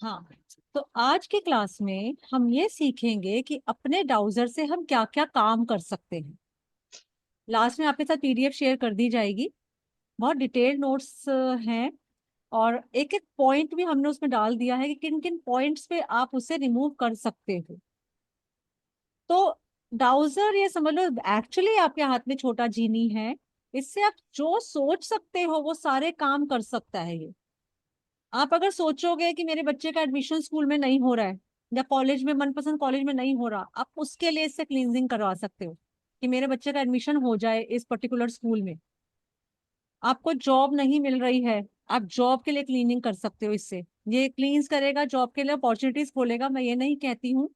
हाँ, तो आज के क्लास में हम ये सीखेंगे कि अपने ब्राउजर से हम क्या क्या काम कर सकते हैं। लास्ट में आपके साथ पीडीएफ शेयर कर दी जाएगी। बहुत डिटेल्ड नोट्स हैं, और एक एक पॉइंट भी हमने उसमें डाल दिया है कि किन किन पॉइंट्स पे आप उसे रिमूव कर सकते हो। तो ब्राउजर ये समझ लो एक्चुअली आपके हाथ में छोटा जीनी है। इससे आप जो सोच सकते हो वो सारे काम कर सकता है ये। आप अगर सोचोगे कि मेरे बच्चे का एडमिशन स्कूल में नहीं हो रहा है, या कॉलेज में, मनपसंद कॉलेज में नहीं हो रहा, आप उसके लिए इससे क्लींजिंग करवा सकते हो कि मेरे बच्चे का एडमिशन हो जाए इस पर्टिकुलर स्कूल में। आपको जॉब नहीं मिल रही है, आप जॉब के लिए क्लीनिंग कर सकते हो इससे। ये क्लींस करेगा, जॉब के लिए अपॉर्चुनिटीज खोलेगा। मैं ये नहीं कहती हूँ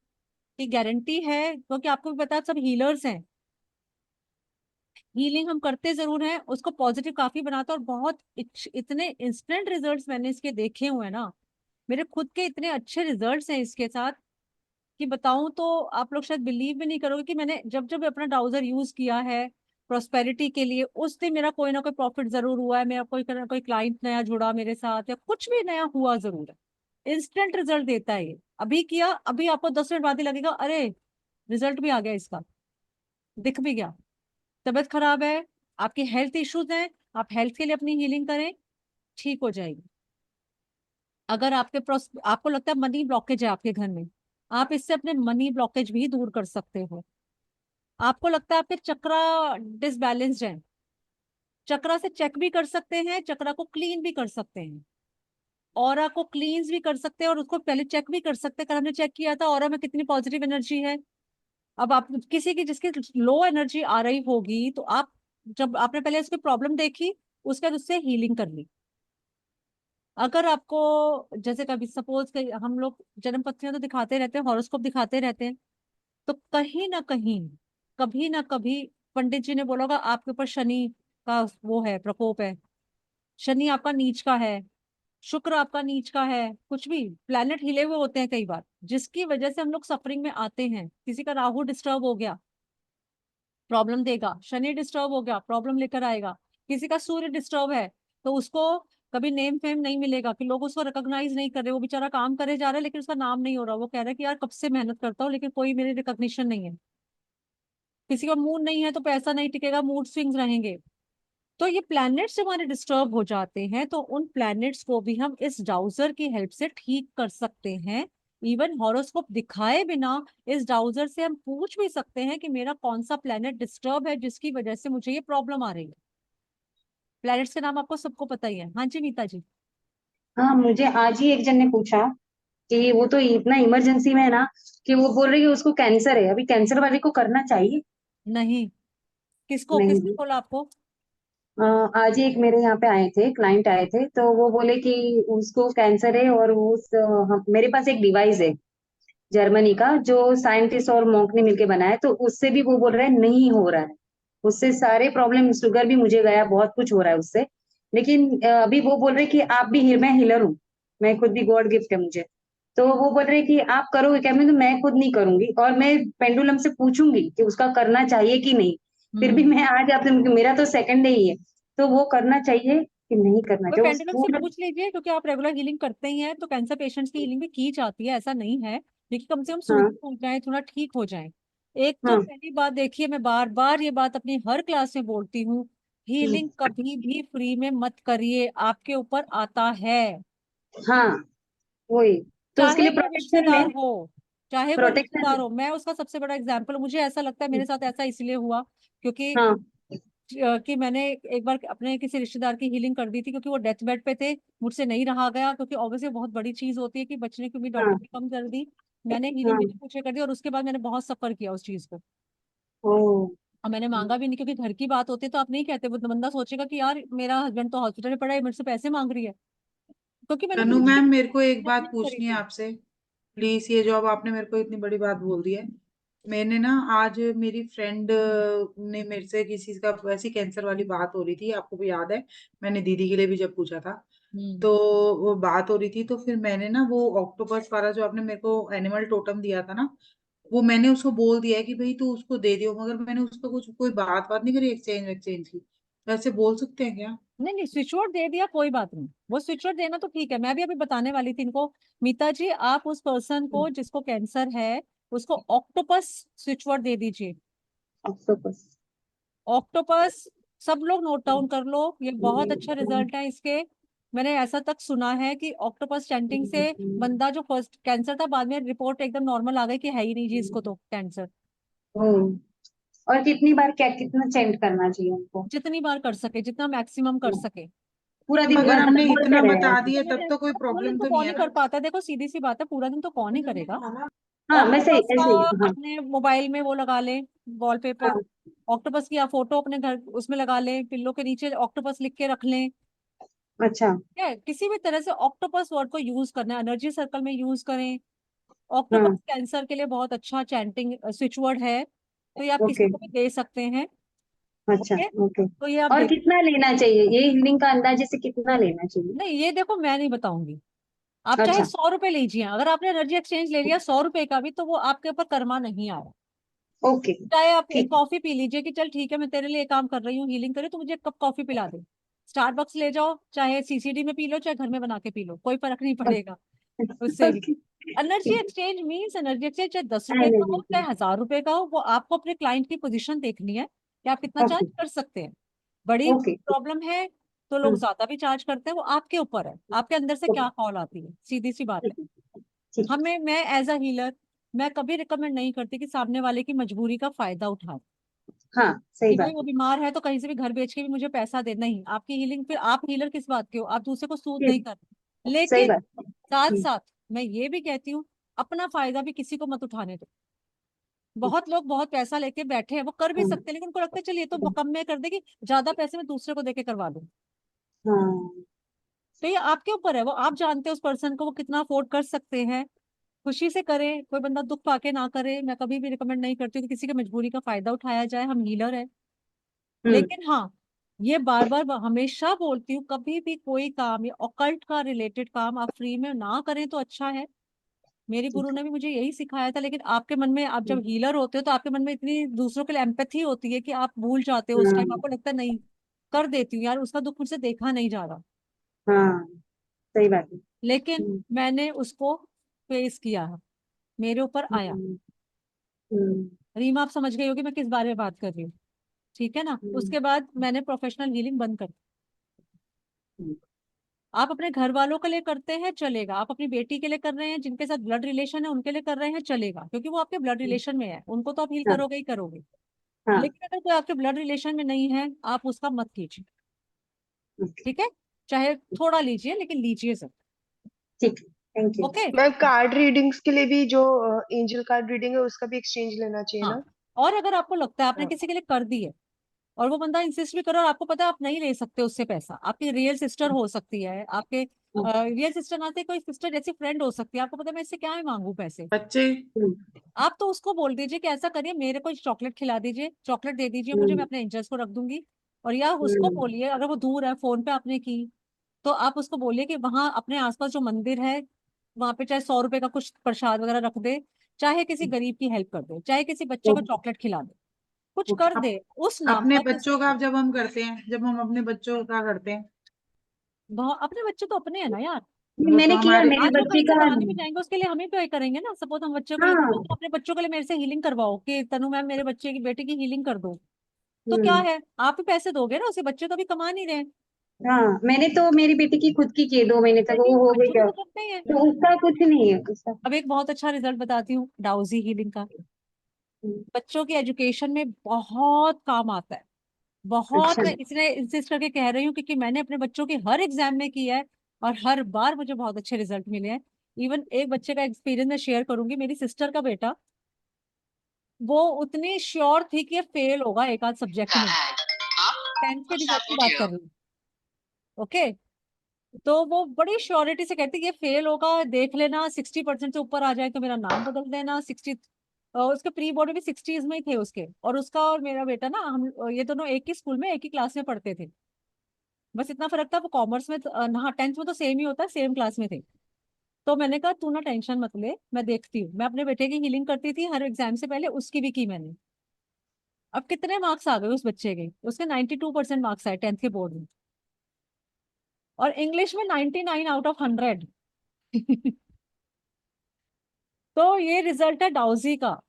कि गारंटी है, क्योंकि आपको भी पता है सब हीलर्स हैं। हीलिंग हम करते जरूर हैं, उसको पॉजिटिव काफी बनाता है, और बहुत इतने इंस्टेंट रिजल्ट्स मैंने इसके देखे हुए हैं ना। मेरे खुद के इतने अच्छे रिजल्ट्स हैं इसके साथ कि बताऊं तो आप लोग शायद बिलीव भी नहीं करोगे कि मैंने जब जब अपना ब्राउजर यूज किया है प्रोस्पेरिटी के लिए, उस दिन मेरा कोई ना कोई प्रॉफिट जरूर हुआ है। मेरा कोई क्लाइंट नया जुड़ा मेरे साथ, या कुछ भी नया हुआ जरूर है। इंस्टेंट रिजल्ट देता है ये। अभी किया, अभी आपको 10 मिनट बाद ही लगेगा अरे रिजल्ट भी आ गया इसका, दिख भी गया। तबीयत खराब है, आपके हेल्थ इश्यूज हैं, आप हेल्थ के लिए अपनी हीलिंग करें, ठीक हो जाएगी। अगर आपको लगता है मनी ब्लॉकेज है आपके घर में, आप इससे अपने मनी ब्लॉकेज भी दूर कर सकते हो। आपको लगता है आपके चक्रा डिसबैलेंस्ड है, चक्रा से चेक भी कर सकते हैं, चक्रा को क्लीन भी कर सकते हैं, ऑरा को क्लींस भी कर सकते हैं, और उसको पहले चेक भी कर सकते हैं। कल हमने चेक किया था ऑरा में कितनी पॉजिटिव एनर्जी है। अब आप किसी की जिसकी लो एनर्जी आ रही होगी, तो आप जब आपने पहले उसकी प्रॉब्लम देखी, उसके बाद उससे हीलिंग कर ली। अगर आपको जैसे कभी सपोज हम लोग जन्म पत्रियां तो दिखाते रहते हैं, हॉरोस्कोप दिखाते रहते हैं, तो कहीं ना कहीं, कभी ना कभी पंडित जी ने बोला होगा आपके ऊपर शनि का वो है, प्रकोप है। शनि आपका नीच का है, शुक्र आपका नीच का है, कुछ भी प्लैनेट हिले हुए होते हैं कई बार, जिसकी वजह से हम लोग सफरिंग में आते हैं। किसी का राहु डिस्टर्ब हो गया, प्रॉब्लम देगा। शनि डिस्टर्ब हो गया, प्रॉब्लम लेकर आएगा। किसी का सूर्य डिस्टर्ब है, तो उसको कभी नेम फेम नहीं मिलेगा, कि लोग उसको रिकॉग्नाइज नहीं कर रहे। वो बेचारा काम करे जा रहा है लेकिन उसका नाम नहीं हो रहा, वो कह रहा है कि यार कब से मेहनत करता हूँ लेकिन कोई मेरी रिकॉग्निशन नहीं है। किसी का मूड नहीं है तो पैसा नहीं टिकेगा, मूड स्विंग्स रहेंगे। तो ये प्लैनेट्स जब हमारे डिस्टर्ब हो जाते हैं, तो उन प्लैनेट्स को भी हम इस ब्राउजर की हेल्प से ठीक कर सकते हैं। इवन हॉरोस्कोप दिखाए बिना इस ब्राउजर से हम पूछ भी सकते हैं कि मेरा कौन सा प्लैनेट डिस्टर्ब है जिसकी वजह से मुझे ये प्रॉब्लम आ रही है। प्लैनेट्स के नाम आपको सबको पता ही है। हाँ जी नीता जी। हाँ, मुझे आज ही एक जन ने पूछा कि वो तो इतना इमरजेंसी में है ना, कि वो बोल रही है उसको कैंसर है। अभी कैंसर वाले को करना चाहिए? नहीं, किसको, किसने नहीं। बोला आपको? आज ही एक मेरे यहाँ पे आए थे, क्लाइंट आए थे, तो वो बोले कि उसको कैंसर है, और मेरे पास एक डिवाइस है जर्मनी का, जो साइंटिस्ट और मॉन्क ने मिलके बनाया है, तो उससे भी वो बोल रहे हैं नहीं हो रहा है। उससे सारे प्रॉब्लम, शुगर भी मुझे गया, बहुत कुछ हो रहा है उससे। लेकिन अभी वो बोल रहे कि आप भी मैं हीलर हूँ, मैं खुद भी गॉड गिफ्ट है मुझे। तो वो बोल रहे कि आप करोगे क्या? मैं खुद नहीं करूंगी, और मैं पेंडुलम से पूछूंगी कि उसका करना चाहिए कि नहीं। फिर भी हम्म। मैं आज आपसे, मेरा तो सेकंड डे ही है, तो वो करना चाहिए कि नहीं करना वो चाहिए उस पेंडुलम से पूरा? पूछ लीजिए, क्योंकि आप रेगुलर हीलिंग करते ही हैं, तो कैंसर पेशेंट्स की हीलिंग भी की जाती है, ऐसा नहीं है। लेकिन कम से कम हाँ, सूदिंग हो जाए, थोड़ा ठीक हो जाए। एक तो हाँ। पहली बात देखिए, मैं बार बार ये बात अपनी हर क्लास में बोलती हूँ, हम्म, हीलिंग कभी भी फ्री में मत करिए, आपके ऊपर आता है। हाँ, वही। तो उसके चाहे लिए वो प्रोटेक्शन रिश्तेदार ले। हो, चाहे वो प्रोटेक्शन। रिश्तेदार हो, मैं उसका सबसे बड़ा एग्जाम्पल, मुझे ऐसा लगता है मेरे साथ ऐसा इसलिए हुआ क्योंकि हाँ, कि मैंने एक बार अपने किसी रिश्तेदार की हीलिंग कर दी थी, क्योंकि वो डेथ बेड पे थे। मुझसे नहीं रहा गया, क्योंकि ऑब्वियसली बहुत बड़ी चीज होती है कि बचने की उम्मीद डॉक्टर हाँ, ने कम कर दी। मैंने हीलिंग हाँ। बिना पूछे कर दी, और उसके बाद मैंने बहुत सफर किया उस चीज को। ओ। और मैंने मांगा भी नहीं, क्योंकि घर की बात होती है तो आप नहीं कहते, वो बंदा सोचेगा कि यार मेरा हस्बैंड तो हॉस्पिटल में पड़ा है, मेरे से पैसे मांग रही है, क्योंकि मैंने तनु कभी मैम, हीलिंग मेरे को एक बात नहीं करी पूछनी है थी। आपसे। प्लीज, ये जो अब आपने मेरे को इतनी बड़ी बात बोल दी है, मैंने ना आज मेरी फ्रेंड ने मेरे से किसी का वैसी कैंसर वाली बात हो रही थी, आपको भी याद है, मैंने दीदी के लिए भी जब पूछा था, हम्म। तो वो बात हो रही थी, तो फिर मैंने ना वो ऑक्टोपस वाला जो आपने मेरे को एनिमल टोटम दिया था ना, वो मैंने उसको बोल दिया है कि भाई तू उसको दे दियो, मगर मैंने उसको कुछ कोई बात बात नहीं करी एक्सचेंज एक्सचेंज की। वैसे बोल सकते हैं क्या? नहीं नहीं, स्विच वर्ड दे दिया कोई बात नहीं, वो स्विच वर्ड देना तो ठीक है, मैं भी अभी बताने वाली थी इनको। मीता जी, आप उस पर्सन को जिसको कैंसर है उसको ऑक्टोपस स्विच वर्ड दे दीजिए। ऑक्टोपस। ऑक्टोपस, सब लोग नोट डाउन कर लो, ये बहुत अच्छा रिजल्ट है इसके। मैंने ऐसा तक सुना है कि ऑक्टोपस चैंटिंग से बंदा जो फर्स्ट कैंसर था, बाद में रिपोर्ट एकदम नॉर्मल आ गई कि है ही नहीं जी इसको तो कैंसर। ओ, और कितनी बार क्या कितना चेंट करना चाहिए उनको? जितनी बार कर सके, जितना मैक्सिमम कर सके। पूरा अब दिन अगर हमने मतलब इतना बोलते रहे बता ऐसे? दिया तब तो कोई पूरा दिन प्रॉब्लम तो तो नहीं कौन ही है कर ना? पाता है, देखो सीधी सी बात है, पूरा दिन तो कौन ही करेगा। हाँ मैं सही ऑक्टोपस का ऐसे ही, हाँ। अपने मोबाइल में वो लगा ले, वॉलपेपर। हाँ। ऑक्टोपस की आप फोटो अपने घर उसमें लगा ले, पिल्लो के नीचे ऑक्टोपस लिख के रख लें। अच्छा। क्या है, किसी भी तरह से ऑक्टोपस वर्ड को यूज करना है, एनर्जी सर्कल में यूज करें। ऑक्टोपस हाँ। कैंसर के लिए बहुत अच्छा चैंटिंग स्विच वर्ड है, तो ये आप किसी ओके। को भी दे सकते हैं। अच्छा। Okay, okay. तो ये आप और देख। कितना लेना चाहिए ये हीलिंग का अंदाजे से कितना लेना चाहिए? नहीं, ये देखो मैं नहीं बताऊंगी, आप चाहे अच्छा। 100 रुपए लीजिए, अगर आपने एनर्जी एक्सचेंज ले लिया 100 रुपए का भी, तो वो आपके ऊपर कर्मा नहीं आया। ओके। चाहे आप एक ठीक। कॉफी पी लीजिए कि चल ठीक है मैं तेरे लिए काम कर रही हूँ, हीलिंग करे, तो मुझे एक कप कॉफी पिला दे। स्टारबक्स ले जाओ, चाहे सीसीडी में पी लो, चाहे घर में बना के पी लो, कोई फर्क नहीं पड़ेगा उससे भी। Okay. Energy exchange means energy exchange चाहे 10 रुपए का हो ओके। चाहे 1000 रुपए का हो, वो आपको अपने क्लाइंट की पोजीशन देखनी है कि आप कितना चार्ज कर सकते हैं। बड़ी ओके। प्रॉब्लम है तो लोग ज्यादा भी चार्ज करते हैं, वो आपके ऊपर है, आपके अंदर से क्या कॉल आती है, सीधी सी बात है। ठीक। हमें, मैं एज अ हीलर, मैं कभी रिकमेंड नहीं करती कि सामने वाले की मजबूरी का फायदा उठाए, हाँ सही कि भाई बात वो है। बीमार है तो कहीं से भी घर बेच के भी मुझे पैसा दे, नहीं, आपकी हीलिंग, फिर आप हीलर किस बात के हो, आप दूसरे को सूद नहीं ठीक, कर। सही लेकिन बात है। साथ साथ मैं ये भी कहती हूँ, अपना फायदा भी किसी को मत उठाने दो। बहुत लोग बहुत पैसा लेके बैठे हैं, वो कर भी सकते हैं, लेकिन उनको लगता है चलिए तो कम में कर देगी, ज्यादा पैसे में दूसरे को देके करवा दूं। हाँ। तो ये आपके ऊपर है, वो आप जानते हैं उस पर्सन को वो कितना अफोर्ड कर सकते हैं। खुशी से करें, कोई बंदा दुख पाके ना करे, मैं कभी भी रिकमेंड नहीं करती हूँ कि किसी की मजबूरी का फायदा उठाया जाए, हम हीलर है। हम्म। लेकिन हाँ, ये बार बार हमेशा बोलती हूँ, कभी भी कोई काम या ऑकल्ट का रिलेटेड काम आप फ्री में ना करें तो अच्छा है। मेरी गुरु ठीक। ने भी मुझे यही सिखाया था, लेकिन आपके मन में, आप जब हम्म। हीलर होते हो तो आपके मन में इतनी दूसरों के लिए एम्पैथी होती है कि आप भूल जाते हो, उस टाइम हाँ। आपको लगता है नहीं, कर देती हूँ यार, उसका दुख मुझसे देखा नहीं जा रहा। हाँ सही बात है। लेकिन हम्म। मैंने उसको फेस किया है, मेरे ऊपर आया। हम्म। हम्म। रीमा, आप समझ गई होगी मैं किस बारे में बात कर रही हूँ, ठीक है ना। हम्म। उसके बाद मैंने प्रोफेशनल हीलिंग बंद कर दी। हम्म। आप अपने घर वालों के लिए करते हैं चलेगा, आप अपनी बेटी के लिए कर रहे हैं, जिनके साथ ब्लड रिलेशन है उनके लिए कर रहे हैं चलेगा, क्योंकि वो आपके ब्लड रिलेशन में है, उनको तो आप हील हाँ। करोगे ही करोगे। हाँ। लेकिन अगर कोई आपके ब्लड रिलेशन में नहीं है, आप उसका मत कीजिए, ओके। ठीक है। चाहे थोड़ा लीजिए, लेकिन लीजिए सर। ठीक। Thank you. ओके। मैं कार्ड रीडिंग्स के लिए भी जो एंजल कार्ड रीडिंग है उसका भी एक्सचेंज लेना चाहिए हाँ, ना? और अगर आपको लगता है आपने हाँ। किसी के लिए कर दी है और वो बंदा इंसिस्ट भी करो और आपको पता है आप नहीं ले सकते उससे पैसा, आपकी रियल सिस्टर हो सकती है, आपके रियल सिस्टर नाते कोई सिस्टर जैसी फ्रेंड हो सकती है, आपको पता है मैं इससे क्या ही मांगू पैसे, बच्चे। हम्म। आप तो उसको बोल दीजिए कि ऐसा करिए, मेरे को चॉकलेट खिला दीजिए, चॉकलेट दे दीजिए मुझे, मैं हम्म। अपने एंजल्स को रख दूंगी। और या उसको हम्म। बोलिए, अगर वो दूर है, फोन पे आपने की, तो आप उसको बोलिए कि वहां अपने आसपास जो मंदिर है वहां पे चाहे 100 रुपए का कुछ प्रसाद वगैरह रख दे, चाहे किसी गरीब की हेल्प कर दे, चाहे किसी बच्चे को ओके। चॉकलेट खिला दे, कुछ ओके। कर दे उस नाम अपने पर बच्चों जिससे का जब हम करते हैं, जब हम अपने बच्चों का करते हैं, अपने बच्चे तो अपने हैं ना यार। वो तो मैंने किया हमारे। मेरी आज वो बच्ची कहीं से का। कमाने भी जाएंगे उसके लिए हमें पे करेंगे ना, सपोज हम बच्चों के लिए कर रहे हैं, तो हाँ। अपने बच्चों के लिए मेरे से हीलिंग करवाओ कि तनु मैम मेरे बच्चे की बेटे की हीलिंग कर दो, तो क्या हम्म। है, आप ही पैसे दोगे ना उसे, बच्चे तो अभी कमा नहीं रहे। हाँ मैंने तो मेरी बेटी की खुद की 2 महीने तक देखिए वो हो गई बच्चों की क्या। तो करते ही है। तो उसका कुछ नहीं है उसका। अब एक बहुत अच्छा रिजल्ट बताती हूँ डाउजी हीलिंग का, हम्म। बच्चों की एजुकेशन में बहुत काम आता है, बहुत। अच्छा। मैं इसलिए इंसिस्ट करके कह रही हूँ क्योंकि मैंने अपने बच्चों की हर एग्जाम में किया है और हर बार मुझे बहुत अच्छे रिजल्ट मिले हैं। इवन एक बच्चे का एक्सपीरियंस मैं शेयर करूंगी, मेरी सिस्टर का बेटा, वो उतनी श्योर थी कि ये फेल होगा एक आध सब्जेक्ट में, 10th के रिजल्ट की बात कर रही हूँ, ओके। तो वो बड़ी श्योरिटी से कहती ये फेल होगा, देख लेना 60% से ऊपर आ जाए तो मेरा नाम बदल देना। 60, उसके प्री बोर्ड भी 60s में ही थे उसके, और उसका और मेरा बेटा ना, हम ये दोनों एक ही स्कूल में एक ही क्लास में पढ़ते थे, बस इतना फर्क था वो कॉमर्स में हाँ 10th में तो सेम ही होता है, सेम क्लास में थे। तो मैंने कहा तू ना टेंशन मत ले, मैं देखती हूँ, मैं अपने बेटे की हीलिंग करती थी हर एग्जाम से पहले, उसकी भी की मैंने। अब कितने मार्क्स आ गए उस बच्चे के? उसके 92% मार्क्स आए 10th के बोर्ड में, और इंग्लिश में 99 आउट ऑफ 100। तो ये रिजल्ट है डाउजी का।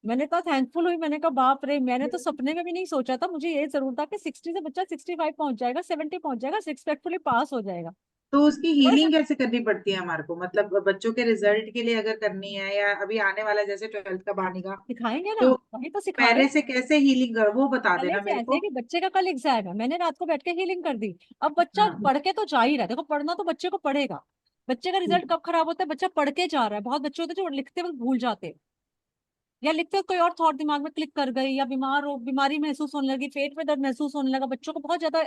मैंने तो थैंकफुल हुई, मैंने कहा बाप रे, मैंने तो सपने में भी नहीं सोचा था। मुझे ये जरूर था कि 60 से बच्चा 65 पहुंच जाएगा, 70 पहुंच जाएगा, रिस्पेक्टफुली पास हो जाएगा। तो उसकी और ऐसा हीलिंग कैसे करनी पड़ती है हमारे को, मतलब बच्चों के रिजल्ट के लिए अगर करनी है, या अभी आने वाला जैसे 12th का बानेगा, सिखाएंगे ना, तो वही तो सिखा रहे पहले हैं। से कैसे हीलिंग कर, वो बता पहले देना से मेरे ऐसे है को। कि बच्चे का कल एग्जाम है, मैंने रात को बैठ के हीलिंग कर दी। अब बच्चा हाँ। पढ़ के तो जा ही रहा है, देखो पढ़ना तो बच्चे को पढ़ेगा। बच्चे का रिजल्ट कब खराब होता है? बच्चा पढ़ के जा रहा है। बहुत बच्चे होते हैं जो लिखते वक्त भूल जाते हैं, या लिखते वक्त कोई और थॉट दिमाग में क्लिक कर गई, या बीमार हो, बीमारी महसूस होने लगी, पेट में दर्द महसूस होने लगा। बच्चों को बहुत ज्यादा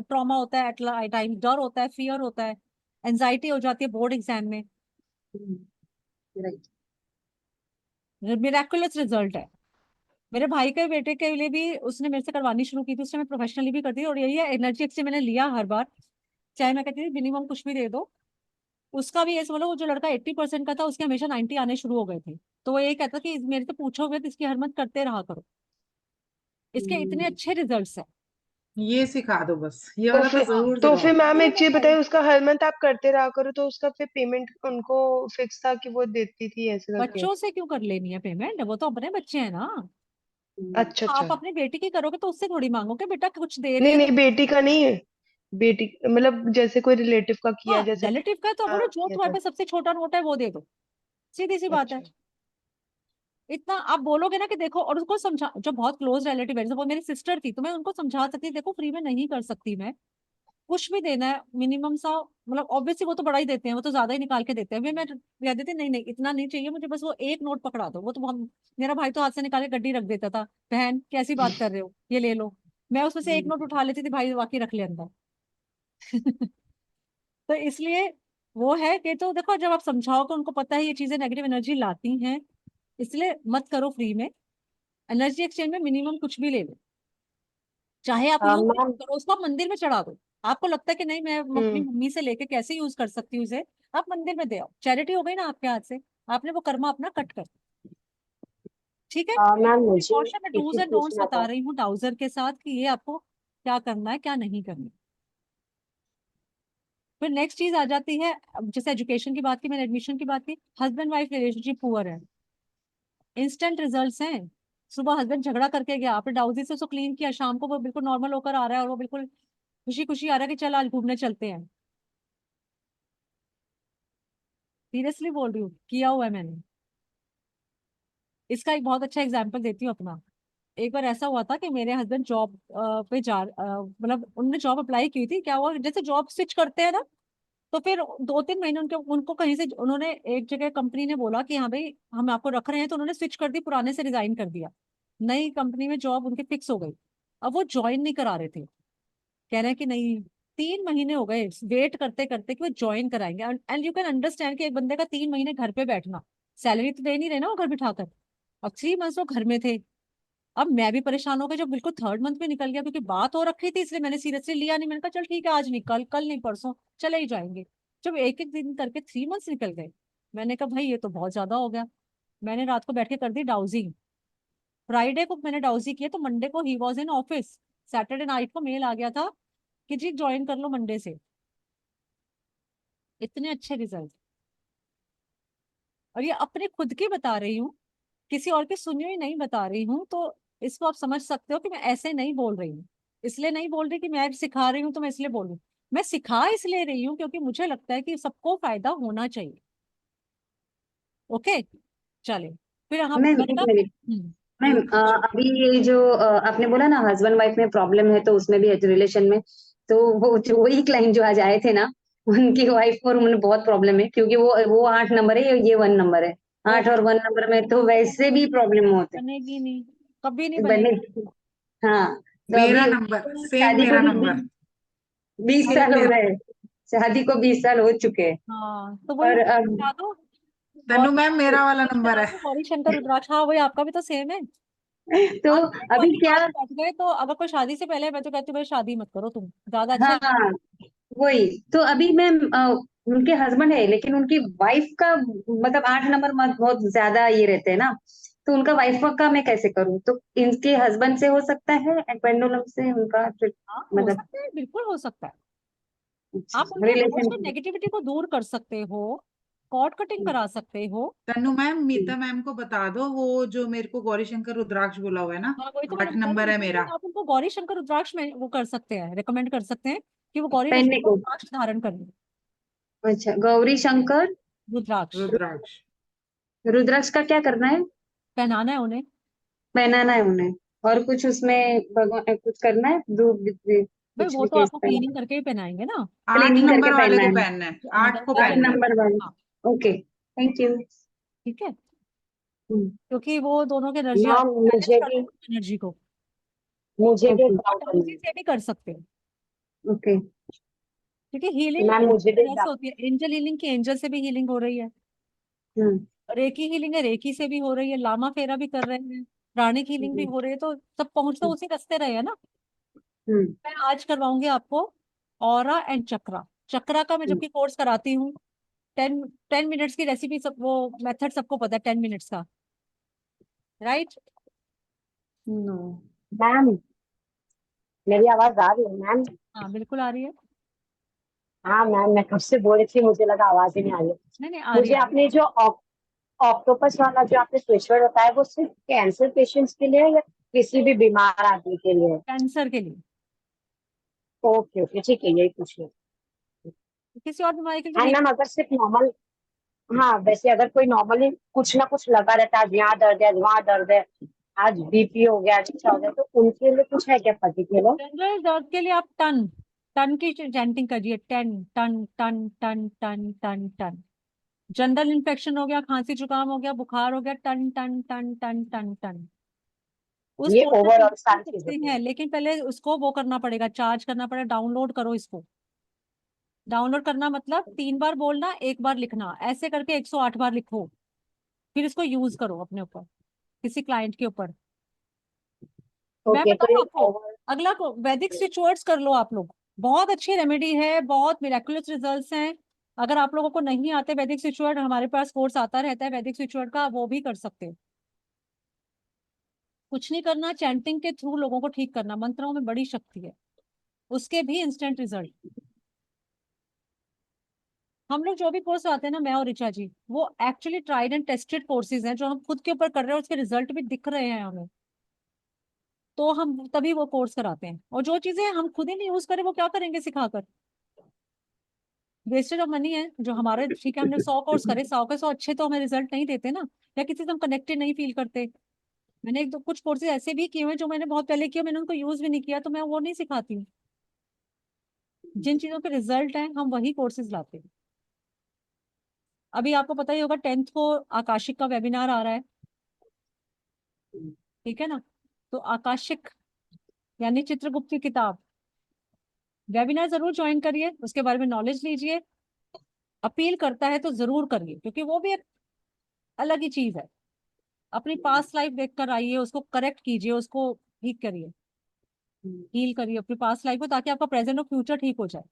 ट्रॉमा होता है एट टाइम, डर होता है, फियर होता है, एंजाइटी हो जाती है बोर्ड एग्जाम में। राइट। मिराकुलस रिजल्ट है। मेरे भाई के बेटे के लिए भी उसने मेरे से करवानी शुरू की थी, उसने मैं प्रोफेशनली भी करती थी, और यही है एनर्जी से मैंने लिया हर बार। चाहे मैं कहती थी मिनिमम कुछ भी दे दो। उसका भी ये समझ लो, वो जो लड़का 80% का था, उसके हमेशा 90 आने शुरू हो गए थे। तो वो यही कहता कि मेरे से पूछोगे तो इसकी हरमत करते रहा करो, इसके इतने अच्छे रिजल्ट्स हैं। ये सिखा दो बस, ये तो वाला तो फिर हाँ, जरूर तो सिखाओ। फिर मैम इसलिए एक मैं चीज कह रही बताइए, हूँ, उसका हर मंथ आप करते रहा करो तो उसका फिर पेमेंट उनको फिक्स था कि वो देती थी ऐसे करके? बच्चों से क्यों कर लेनी है पेमेंट? वो तो अपने बच्चे हैं ना। अच्छा अच्छा। आप अपनी बेटी की करोगे तो उससे थोड़ी मांगोगे बेटा कुछ दे रही नहीं है तो। नहीं, बेटी का नहीं है। बेटी मतलब जैसे कोई रिलेटिव का किया, हाँ, जैसे रिलेटिव का तो बोलो जो किया तुम्हारे था। पास सबसे छोटा नोट है वो दे दो, सीधी सी बात है। अच्छा। इतना आप बोलोगे ना कि देखो, और उसको समझा, जो बहुत क्लोज रिलेटिव है, जैसे वो मेरी सिस्टर थी, तो मैं उनको समझा सकती थी, देखो फ्री में नहीं कर सकती मैं, कुछ भी देना है मिनिमम सा, मतलब ऑब्वियसली वो तो बड़ा ही देते हैं, वो तो ज्यादा ही निकाल के देते हैं। मैं कह देती नहीं नहीं इतना नहीं चाहिए मुझे, बस वो एक नोट पकड़ा दो। वो तो हम, मेरा भाई तो हाथ से निकाल के गड्डी रख देता था, बहन कैसी बात कर रहे हो, ये ले लो। मैं उसमें से एक नोट उठा लेती थी, भाई बाकी रख ले अंदर। तो इसलिए वो है कि, तो देखो जब आप समझाओगे, उनको पता है ये चीजें नेगेटिव एनर्जी लाती हैं, इसलिए मत करो फ्री में। एनर्जी एक्सचेंज में मिनिमम कुछ भी ले लो, चाहे आप यूज भी मैम। मत करो उसको, आप मंदिर में चढ़ा दो। आपको लगता है कि नहीं मैं अपनी हम्म। मम्मी से लेके कैसे यूज कर सकती हूँ इसे, आप मंदिर में दे आओ, चैरिटी हो गई ना आपके हाथ से। आपने वो कर्मा अपना कट कर, ठीक है। मैम मुझे प्रिकॉशन में एक डूज चीज एंड डोंट्स पूछना बता था। रही हूँ डाउजर के साथ, कि ये आपको क्या करना है क्या नहीं करना। फिर नेक्स्ट चीज आ जाती है, अब जैसे एजुकेशन की बात की, मैंने एडमिशन की बात की, हस्बैंड वाइफ रिलेशनशिप पुअर है, इंस्टेंट रिजल्ट्स हैं। सुबह हस्बैंड झगड़ा करके गया, आपने डाउजी से उसको क्लीन किया, शाम को वो बिल्कुल नॉर्मल होकर आ रहा है, और वो बिल्कुल खुशी खुशी आ रहा है कि चल आज घूमने चलते हैं। सीरियसली बोल रही हूँ, किया हुआ है मैंने। इसका एक बहुत अच्छा एग्जाम्पल देती हूँ अपना। एक बार ऐसा हुआ था कि मेरे हस्बैंड जॉब पे मतलब उन्होंने जॉब अप्लाई की थी। क्या हुआ, जैसे जॉब स्विच करते हैं ना, तो फिर 2-3 महीने उनके उनको कहीं से उन्होंने, एक जगह कंपनी ने बोला कि हाँ भाई हम आपको रख रहे हैं, तो उन्होंने स्विच कर दी, पुराने से रिजाइन कर दिया। नई कंपनी में जॉब उनकी फिक्स हो गई। अब वो ज्वाइन नहीं करा रहे थे, कह रहे हैं कि नहीं, 3 महीने हो गए वेट करते करते कि वो ज्वाइन कराएंगे। एंड यू कैन अंडरस्टैंड कि एक बंदे का 3 महीने घर पे बैठना, सैलरी तो दे नहीं रहे ना वो घर बिठाकर। अब 3 मंथ्स वो घर में थे। अब मैं भी परेशान हो गई जब बिल्कुल थर्ड मंथ में निकल गया, क्योंकि बात हो रखी थी, इसलिए मैंने सीरियसली लिया नहीं। मैंने कहा चल ठीक है, आज नहीं, कल, कल नहीं परसों चले ही जाएंगे। जब एक एक दिन करके 3 मंथ्स निकल गए, मैंने कहा भाई ये तो बहुत ज्यादा हो गया। मैंने रात को बैठ के कर दी डाउजिंग। फ्राइडे को मैंने डाउजी किया, तो मंडे को he was in office. Saturday night को मेल आ गया था कि जी ज्वाइन कर लो मंडे से। इतने अच्छे रिजल्ट, और ये अपने खुद की बता रही हूँ, किसी और की सुनी हुई नहीं बता रही हूँ। तो इसको आप समझ सकते हो कि मैं ऐसे नहीं बोल रही हूँ। इसलिए नहीं बोल रही कि मैं सिखा रही हूँ तो मैं इसलिए बोल रही हूँ। मैं सिखा इसलिए रही हूँ क्योंकि मुझे लगता है कि सबको फायदा होना चाहिए। ओके, चले, फिर हम, मैम मैंने एक कहा मिनट। मैम हम्म, अभी ये जो आपने बोला ना हस्बैंड वाइफ में प्रॉब्लम है तो उसमें भी रिलेशन में, तो वो जो वही क्लाइंट जो आज आए थे ना, उनकी वाइफ और उन्हें बहुत प्रॉब्लम है, क्योंकि वो 8 नंबर है, ये 1 नंबर है। ओ, 8 और 1 नंबर में तो वैसे भी प्रॉब्लम होते बनेगी नहीं, कभी नहीं हैं। बनेगी। हाँ। तो मेरा अभी नंबर तो सेम, शादी को मेरा भी नंबर 20 साल सेम हो मेरा। गए। शादी को 20 साल हो चुके हैं। हाँ तो वही और बता दो। तनु गौरी मैम मेरा वाला गणेश नंबर बना है। दो, गौरी शंकर रुद्राक्ष, हाँ वही आपका भी तो सेम है। तो आज अभी वाली क्या। बात बैठ गए, तो अगर कोई शादी से पहले, मैं तो कहती हूँ भाई शादी मत करो, तुम ज्यादा अच्छा हाँ वही। तो अभी मैं उनके हस्बैंड है, लेकिन उनकी वाइफ का मतलब 8 नंबर बहुत ज्यादा ये रहते हैं ना। तो उनका वाइफ का मैं कैसे करूँ? तो इनके हस्बैंड से हो सकता है पेंडुलम से उनका हाँ हो मतलब सकता है, बिल्कुल हो सकता है। आप उनके रोज रिलेशन? की नेगेटिविटी को दूर कर सकते हो, कॉर्ड कटिंग करा सकते हो। तन्नू मैम, मीता मैम को बता दो, वो जो मेरे को गौरी शंकर रुद्राक्ष बोला हुआ है ना, हाँ वही तो मैंने 8 बताया ना, नंबर है मेरा। आप उनको गौरी शंकर रुद्राक्ष में वो कर सकते हैं, रिकमेंड कर सकते हैं कि वो गौरी पहनने शंकर को? रुद्राक्ष धारण करें। अच्छा, गौरी शंकर रुद्राक्ष रुद्राक्ष। रुद्राक्ष का क्या करना है? पहनाना है उन्हें। पहनाना है उन्हें? और कुछ उसमें भगवान कुछ करना है? धूप भाई कुछ वो तो विशेष आपको करना? क्लीनिंग करके ही पहनाएंगे ना। 8 क्लीनिंग करके नंबर वाले पहनना को है? पहनना है, हाँ 8 को गंगा 8 पहनना है। जल। नंबर वाले? हाँ ओके, थैंक यू। ठीक है, क्योंकि वो दोनों की एनर्जी मैम आपको बैलेंस कर देंगे एनर्जी को। मुझे भी ओके, एक और डाउट तुलसी है। से भी कर सकते हैं, ओके। क्योंकि हीलिंग मैम मुझे भी एक तरह से होती है। एंजल हीलिंग की एंजल से भी हीलिंग हो रही है, हम्म रेकी हीलिंग है रेकी से भी हो रही है, लामा फेरा भी कर रहे हैं, प्राणिक हीलिंग भी हम्म हो रही है, तो सब पहुंच तो उसी रास्ते रहे है ना। हम्म मैं आज करवाऊंगी आपको ऑरा एंड चक्रा। चक्रा का मैं हम्म। जबकि कोर्स कराती हूँ, 10 10 मिनट्स की रेसिपी, सब वो मेथड सबको पता है 10 मिनट्स का, राइट। नो। मैम मेरी आवाज आ रही है मैम? हाँ बिल्कुल आ रही है। हाँ मैम, मैं कब से बोल रही थी, मुझे लगा आवाज ही नहीं आ रही है। नहीं नहीं आ रही मुझे है, आ रही आपने जो ऑक्टोपस वाला जो आपने स्विचवर्ड बताया, वो सिर्फ कैंसर पेशेंट्स के लिए है या किसी भी बीमार आदमी के लिए है? कैंसर के लिए। ओके ओके, ठीक है, यही पूछिए। किसी और बीमारी के लिए तो एंड नहीं। मैम अगर सिर्फ नॉर्मल, हाँ वैसे अगर कोई नॉर्मली कुछ ना कुछ लगा रहता है, आज यहाँ दर्द है, आज वहाँ दर्द है, आज बीपी हो गया, आज अच्छा हो गया, तो उनके लिए कुछ है क्या पर्टिकुलर? जनरल दर्द के लिए आप टन टन की चैंटिंग करिए, 10 टन टन टन टन टन टन। जनरल इन्फेक्शन हो गया, खांसी जुकाम हो गया, बुखार हो गया, टन टन टन टन टन टन। उस ये पोर्शन में ओवरऑल कर सारी चीजों सकते के हैं, लिए? लेकिन पहले उसको वो करना पड़ेगा, चार्ज करना पड़ेगा, डाउनलोड करो इसको। डाउनलोड करना मतलब 3 बार बोलना, 1 बार लिखना, ऐसे करके 108 बार लिखो, फिर इसको यूज करो अपने ऊपर, किसी क्लाइंट के ऊपर। मैं ओके, तो बताऊँ ये आपको, ओवर, अगला को वैदिक स्विच कर लो आप लोग, बहुत अच्छी रेमेडी है, बहुत मिराकुलस रिजल्ट्स हैं। अगर आप लोगों को नहीं आते वैदिक स्विच, हमारे पास कोर्स आता रहता है वैदिक स्विच का, वो भी कर सकते हो। कुछ नहीं करना, चैंटिंग के थ्रू लोगों को ठीक करना, मंत्रों में बड़ी शक्ति है, उसके भी इंस्टेंट रिजल्ट। हम लोग जो भी कोर्स आते हैं ना, मैं और ऋचा जी, वो actually tried and tested courses हैं, जो हम खुद के ऊपर कर रहे हैं और उसके रिजल्ट भी दिख रहे हैं हमें, तो हम तभी वो कोर्स कराते हैं। और जो चीजें हम खुद ही नहीं यूज करें, वो क्या करेंगे सिखाकर, वेस्टेज ऑफ मनी है। जो हमारे, ठीक है हमने 100 कोर्स करे, 100 के 100 अच्छे तो हमें रिजल्ट नहीं देते ना, या किसी से हम कनेक्टेड नहीं फील करते। मैंने एक दो कुछ कोर्सेज ऐसे भी किए हुए जो मैंने बहुत पहले किया, मैंने उनको यूज भी नहीं किया, तो मैं वो नहीं सिखाती हूँ। जिन चीजों के रिजल्ट हैं हम वही कोर्सेज लाते हैं। अभी आपको पता ही होगा 10th को आकाशिक का वेबिनार आ रहा है, ठीक है ना। तो आकाशिक यानी चित्रगुप्त की किताब, वेबिनार जरूर ज्वाइन करिए, उसके बारे में नॉलेज लीजिए। अपील करता है तो जरूर करिए, क्योंकि वो भी एक अलग ही चीज है। अपनी पास्ट लाइफ देख कर आइए, उसको करेक्ट कीजिए, उसको ठीक करिए, हील करिए अपनी पास्ट लाइफ को, ताकि आपका प्रेजेंट और फ्यूचर ठीक हो जाए।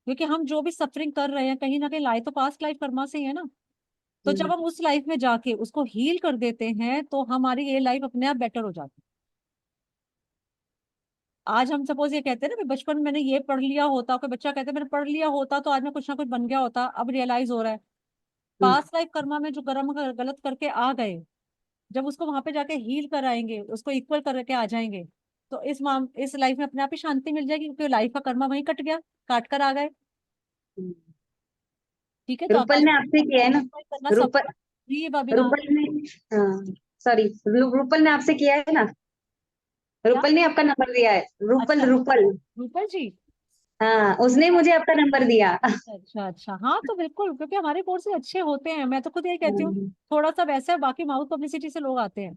क्योंकि हम जो भी सफरिंग कर रहे हैं, कहीं ना कहीं लाए तो पास्ट लाइफ कर्मा से ही है ना। तो जब हम उस लाइफ में जाके उसको हील कर देते हैं, तो हमारी ये लाइफ अपने आप बेटर हो जाती है। आज हम सपोज ये कहते हैं ना, बचपन में मैंने ये पढ़ लिया होता, कोई बच्चा कहता है मैंने पढ़ लिया होता तो आज मैं कुछ ना कुछ बन गया होता, अब रियलाइज हो रहा है पास्ट लाइफ कर्मा में जो कर्म गलत करके आ गए, जब उसको वहां पे जाके हील कराएंगे, उसको इक्वल करके आ जाएंगे, तो इस लाइफ में अपने आप ही शांति मिल जाएगी, क्योंकि लाइफ का कर्मा वहीं कट गया, काट कर आ गए। ठीक है, तो रूपल आकाश ने आपसे किया है ना? करना सब रूपल ये वेबिनार। रूपल ने, हाँ सॉरी, रूपल ने आपसे किया है ना? क्या? रूपल ने आपका नंबर दिया है? रूपल, अच्छा, रूपल। रूपल जी। हाँ, उसने मुझे आपका नंबर दिया। अच्छा अच्छा, हाँ तो बिल्कुल, क्योंकि हमारे कोर्सेज अच्छे होते हैं, मैं तो खुद यही कहती हूँ। हम्म, थोड़ा सा वैसा है, बाकी माउथ पब्लिसिटी से लोग आते हैं।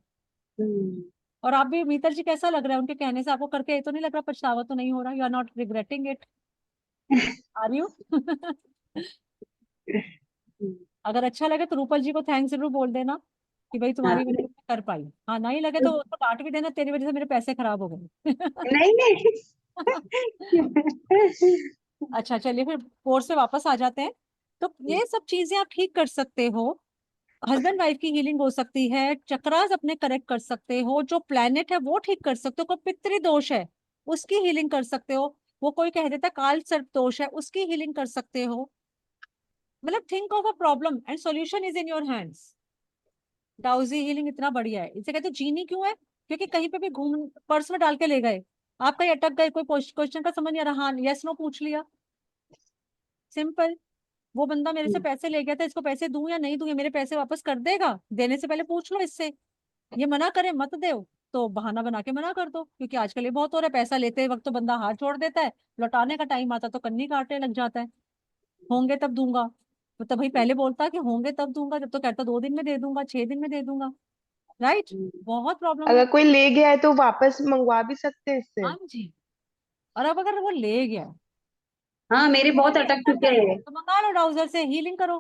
हम्म। और आप भी, मीतर जी कैसा लग रहा है उनके कहने से, आपको करके ये तो नहीं लग रहा, पछतावा तो नहीं हो रहा, you are not regretting it, are you? अगर अच्छा लगे तो रूपल जी को थैंक्स जरूर बोल देना कि भाई हाँ, तुम्हारी वजह से मैं कर पाई। हाँ नहीं लगे तो उसको डांट भी देना, तेरी वजह से मेरे पैसे खराब हो गए। नहीं नहीं। अच्छा चलिए, फिर कोर्स पे वापस आ जाते हैं। तो ये सब चीजें आप ठीक कर सकते हो। हस्बैंड वाइफ की हीलिंग हो सकती है, चक्रास अपने करेक्ट कर सकते हो, जो प्लेनेट है वो ठीक कर सकते हो, कोई पितृ दोष है उसकी हीलिंग कर सकते हो, वो कोई कह देता है काल सर्प दोष है उसकी हीलिंग कर सकते हो। मतलब think of a problem and solution is in your hands. Dowsing healing इतना बढ़िया है, इसे कहते हैं जीनी क्यों है, क्योंकि कहीं पे भी घूम पर्स में डाल के ले गए, आप कहीं अटक गए, कोई क्वेश्चन का समझ नहीं आ रहा, हाँ यस नो पूछ लिया, सिंपल। वो बंदा मेरे से पैसे ले गया था, इसको पैसे दूं या नहीं दूं, ये मेरे पैसे वापस कर देगा, देने से पहले पूछ लो इससे। ये मना करे मत दो तो बहाना बना के मना कर दो, क्योंकि आजकल ये बहुत हो रहा है, पैसा लेते वक्त तो बंदा हाथ छोड़ देता है, लौटाने का टाइम आता तो कन्नी काटने लग जाता है, होंगे तब दूंगा। तो भाई पहले बोलता कि होंगे तब दूंगा, जब तो कहता 2 दिन में दे दूंगा, 6 दिन में दे दूंगा, राइट। बहुत प्रॉब्लम है। अगर कोई ले गया है तो वापस मंगवा भी सकते हैं इससे। हाँ जी। और अब अगर वो ले गया, हाँ, मेरे बहुत पहले अटक अटक चुके गए हैं। तो मंगा लो डाउजर से, हीलिंग करो,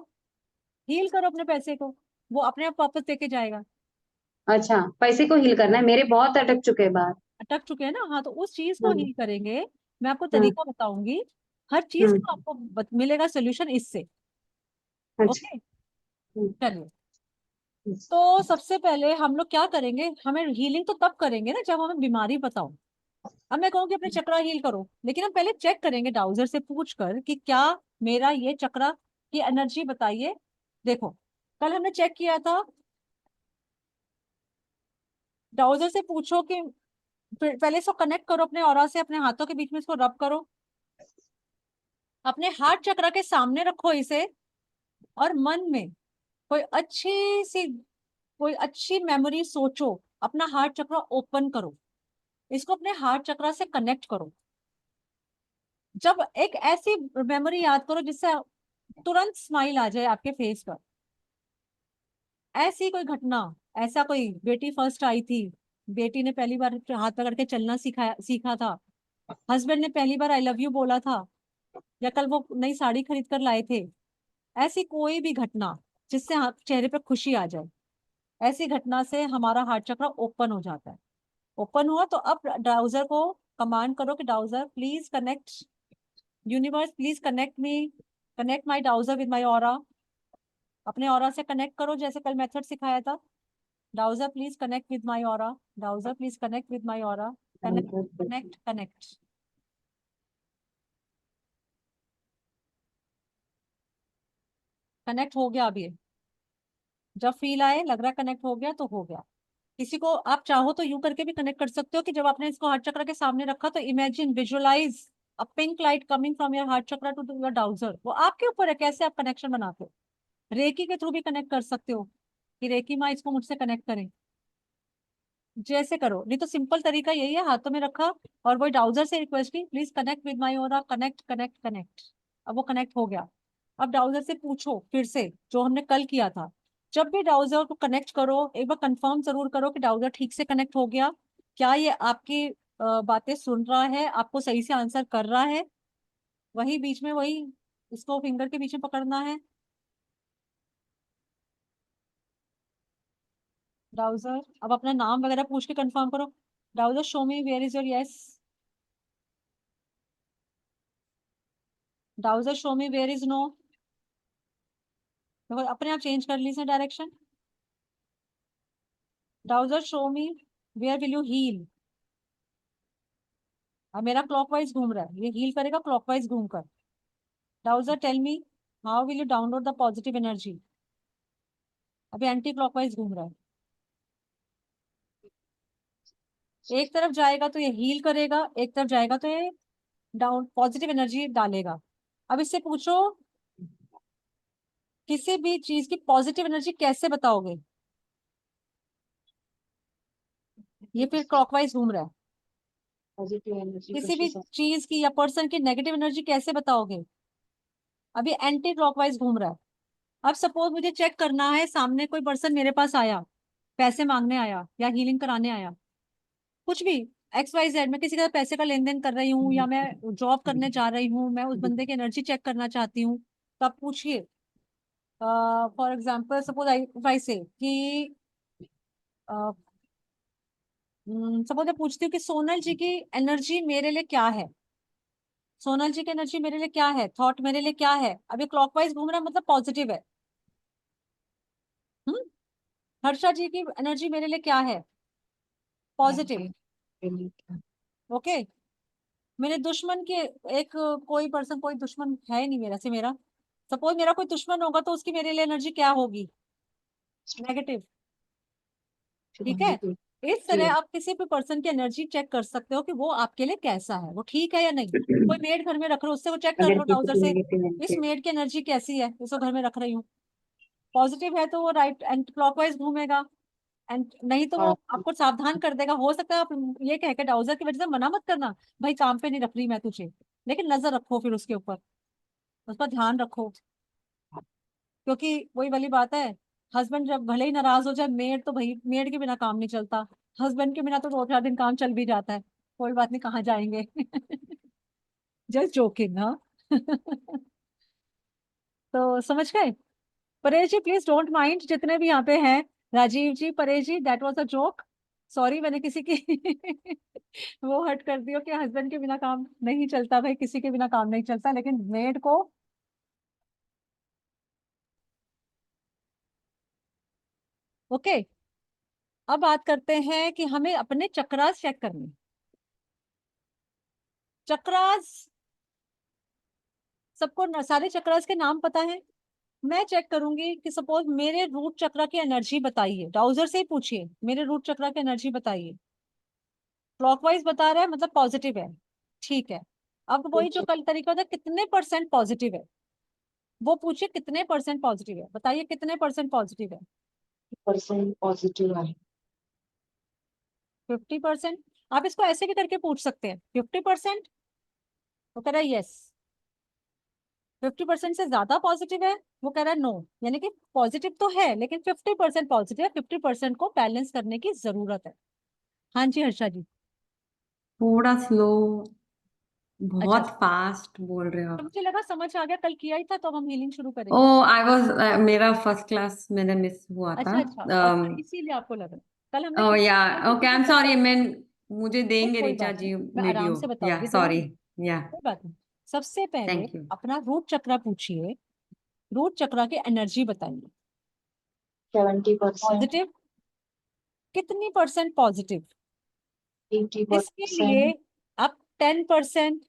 हील करो अपने पैसे को, वो अपने आप वापस देके जाएगा। अच्छा, पैसे को हील करना है, मेरे बहुत अटक चुके हैं बाहर। अटक चुके हैं ना, हाँ तो उस चीज को हाँ। हील करेंगे। मैं आपको हाँ। तरीका बताऊंगी, हर चीज हम्म। का आपको मिलेगा सोल्यूशन इससे। अच्छा। ओके, हम्म। चलिए। तो सबसे पहले हम लोग क्या करेंगे, हमें हीलिंग तो तब करेंगे ना जब हमें बीमारी पता हो। अब मैं कहूँगी अपने चक्रा हील करो, लेकिन हम पहले चेक करेंगे डाउजर से पूछ कर कि क्या मेरा ये चक्रा की एनर्जी बताइए। देखो, कल हमने चेक किया था, डाउजर से पूछो कि पहले इसको कनेक्ट करो अपने ऑरा से, अपने हाथों के बीच में इसको रब करो, अपने हार्ट चक्रा के सामने रखो इसे, और मन में कोई अच्छी सी, कोई अच्छी मेमोरी सोचो, अपना हार्ट चक्रा ओपन करो, इसको अपने हार्ट चक्रा से कनेक्ट करो। जब एक ऐसी मेमोरी याद करो जिससे तुरंत स्माइल आ जाए आपके फेस पर, ऐसी कोई घटना, ऐसा कोई बेटी फर्स्ट आई थी, बेटी ने पहली बार हाथ पकड़ के चलना सीखा था, हस्बैंड ने पहली बार आई लव यू बोला था, या कल वो नई साड़ी खरीद कर लाए थे, ऐसी कोई भी घटना जिससे चेहरे पे खुशी आ जाए, ऐसी घटना से हमारा हार्ट चक्र ओपन हो जाता है। ओपन हुआ तो अब डाउजर को कमांड करो कि dowser please connect, universe please connect me, connect my dowser with my aura. अपने ऑरा से कनेक्ट करो जैसे कल मेथड सिखाया था, dowser please connect with my aura, dowser please connect with my aura, connect connect connect. Connect हो गया अब ये, जब फील आए लग रहा है कनेक्ट हो गया तो हो गया। किसी को आप चाहो तो यूं करके भी कनेक्ट कर सकते हो कि जब आपने इसको हार्ट चक्र के सामने रखा तो imagine, visualize a pink light coming from your heart chakra to your dowser. वो आपके ऊपर है कैसे आप कनेक्शन बनाते हो। रेकी के थ्रू भी कनेक्ट कर सकते हो कि रेकी माँ इसको मुझसे कनेक्ट करें, जैसे करो, नहीं तो सिंपल तरीका यही है, हाथों में रखा और वही डाउजर से रिक्वेस्ट की please connect with my aura, connect connect connect. अब वो कनेक्ट हो गया। अब डाउजर से पूछो फिर से जो हमने कल किया था, जब भी डाउजर को कनेक्ट करो एक बार कंफर्म जरूर करो कि डाउजर ठीक से कनेक्ट हो गया, क्या ये आपकी बातें सुन रहा है, आपको सही से आंसर कर रहा है। वही बीच में वही इसको फिंगर के बीच में पकड़ना है। डाउजर अब अपना नाम वगैरह पूछ के कंफर्म करो, dowser show me where is your yes, dowser show me where is no. तो अपने आप चेंज कर ली इसने direction. Dowser show me where will you heal. अब मेरा क्लॉकवाइज घूम रहा है, ये हील करेगा क्लॉकवाइज घूमकर। Dowser tell me how will you download the positive energy. अभी एंटी क्लॉकवाइज घूम रहा है, एक तरफ जाएगा तो ये हील करेगा, एक तरफ जाएगा तो ये डाउन पॉजिटिव एनर्जी डालेगा। अब इससे पूछो किसी भी चीज की पॉजिटिव एनर्जी कैसे बताओगे, ये फिर क्लॉकवाइज घूम रहा है। पॉजिटिव एनर्जी किसी भी कैसे? चीज की या पर्सन की नेगेटिव एनर्जी कैसे बताओगे, अभी एंटी क्लॉकवाइज घूम रहा है। अब सपोज मुझे चेक करना है, सामने कोई पर्सन मेरे पास आया, पैसे मांगने आया या हीलिंग कराने आया, कुछ भी, एक्स वाई जेड, मैं किसी का पैसे का लेन देन कर रही हूँ या मैं जॉब करने जा रही हूँ, मैं उस बंदे की एनर्जी चेक करना चाहती हूँ, तो आप पूछिए। फॉर एग्जाम्पल सपोज आई से कि सपोज मैं पूछती हूँ कि सोनल जी की एनर्जी मेरे लिए क्या है, सोनल जी की एनर्जी मेरे लिए क्या है, थॉट मेरे लिए क्या है। अभी क्लॉकवाइज घूम रहा है मतलब पॉजिटिव है। हर्षा जी की एनर्जी मेरे लिए क्या है? पॉजिटिव। ओके। मेरे दुश्मन के एक कोई पर्सन, कोई दुश्मन है नहीं मेरा से, मेरा सपोज मेरा कोई दुश्मन होगा तो उसकी मेरे लिए एनर्जी क्या होगी? नेगेटिव। ठीक है। इस तरह आप किसी भी पर्सन की एनर्जी चेक कर सकते हो कि वो आपके लिए कैसा है, वो ठीक है या नहीं। कोई मेड घर में रख रहे हो, उससे वो चेक कर अगर लो किसी ब्राउजर की से, नेगेटिव इस एनर्जी मेड की एनर्जी कैसी है, इसको घर में रख रही हूँ। पॉजिटिव है तो वो राइट एंड क्लॉकवाइज घूमेगा, एंड नहीं तो वो आपको सावधान कर देगा। हो सकता है आप ये कह के डाउजर की वजह से मना मत करना, भाई काम पे नहीं रख रही मैं तुझे, लेकिन नजर रखो फिर उसके ऊपर, उस पर ध्यान रखो। क्योंकि वही वाली बात है, हस्बैंड जब भले ही नाराज हो जाए, मेड तो भाई मेड के बिना काम नहीं चलता, हस्बैंड के बिना तो 2-4 दिन काम चल भी जाता है। कोई बात नहीं, कहाँ जाएंगे। जस्ट जोकिंग, हाँ। तो समझ गए? Paresh ji please don't mind, जितने भी यहाँ पे हैं, Rajiv ji, Paresh ji, that was a joke. Sorry मैंने किसी की वो हर्ट कर दिया कि हस्बैंड के बिना काम नहीं चलता, भाई किसी के बिना काम नहीं चलता, लेकिन मेड को। ओके। अब बात करते हैं कि हमें अपने चक्रास चेक करने। चक्रास सबको सारे चक्रास के नाम पता है। मैं चेक करूंगी कि सपोज मेरे रूट चक्र की एनर्जी बताइए, डाउजर से ही पूछिए मेरे रूट चक्र की एनर्जी बताइए। क्लॉकवाइज बता रहा है मतलब पॉजिटिव है, ठीक है। अब वही जो कल तरीका था, कितने परसेंट पॉजिटिव है वो पूछिए, कितने परसेंट पॉजिटिव है बताइए, कितने परसेंट पॉजिटिव है? परसेंट पॉजिटिव है। 50%। आप इसको ऐसे भी करके पूछ सकते हैं, 50%, वो कह रहा है यस। 50% से ज्यादा पॉजिटिव है, वो कह रहा है नो। यानी कि पॉजिटिव तो है लेकिन 50% पॉजिटिव है, 50% को बैलेंस करने की जरूरत है। हाँ जी हर्षा जी। थोड़ा स्लो, अच्छा, बहुत फास्ट बोल रहे हो तो आप। मुझे लगा समझ आ गया, कल किया ही था तो अब हम हीलिंग शुरू ओ करेंगे। आई वाज, मेरा फर्स्ट क्लास मैंने मिस हुआ था। अच्छा अच्छा, अच्छा इसीलिए आपको लगा। कल हमने ओ किया या था, ओके, आई एम तो सॉरी, मैं मुझे नहीं देंगे कोई ऋचा बात नहीं, जी मैं आराम वीडियो। से या बताऊंगी, सॉरी। दूंगी। या कोई बात नहीं। सबसे पहले 30 अपना रूट चक्र पूछिए, रूट चक्र की एनर्जी बताइए। 70%। पॉजिटिव, कितनी परसेंट पॉजिटिव? इसके 80%। लिए आप 10%,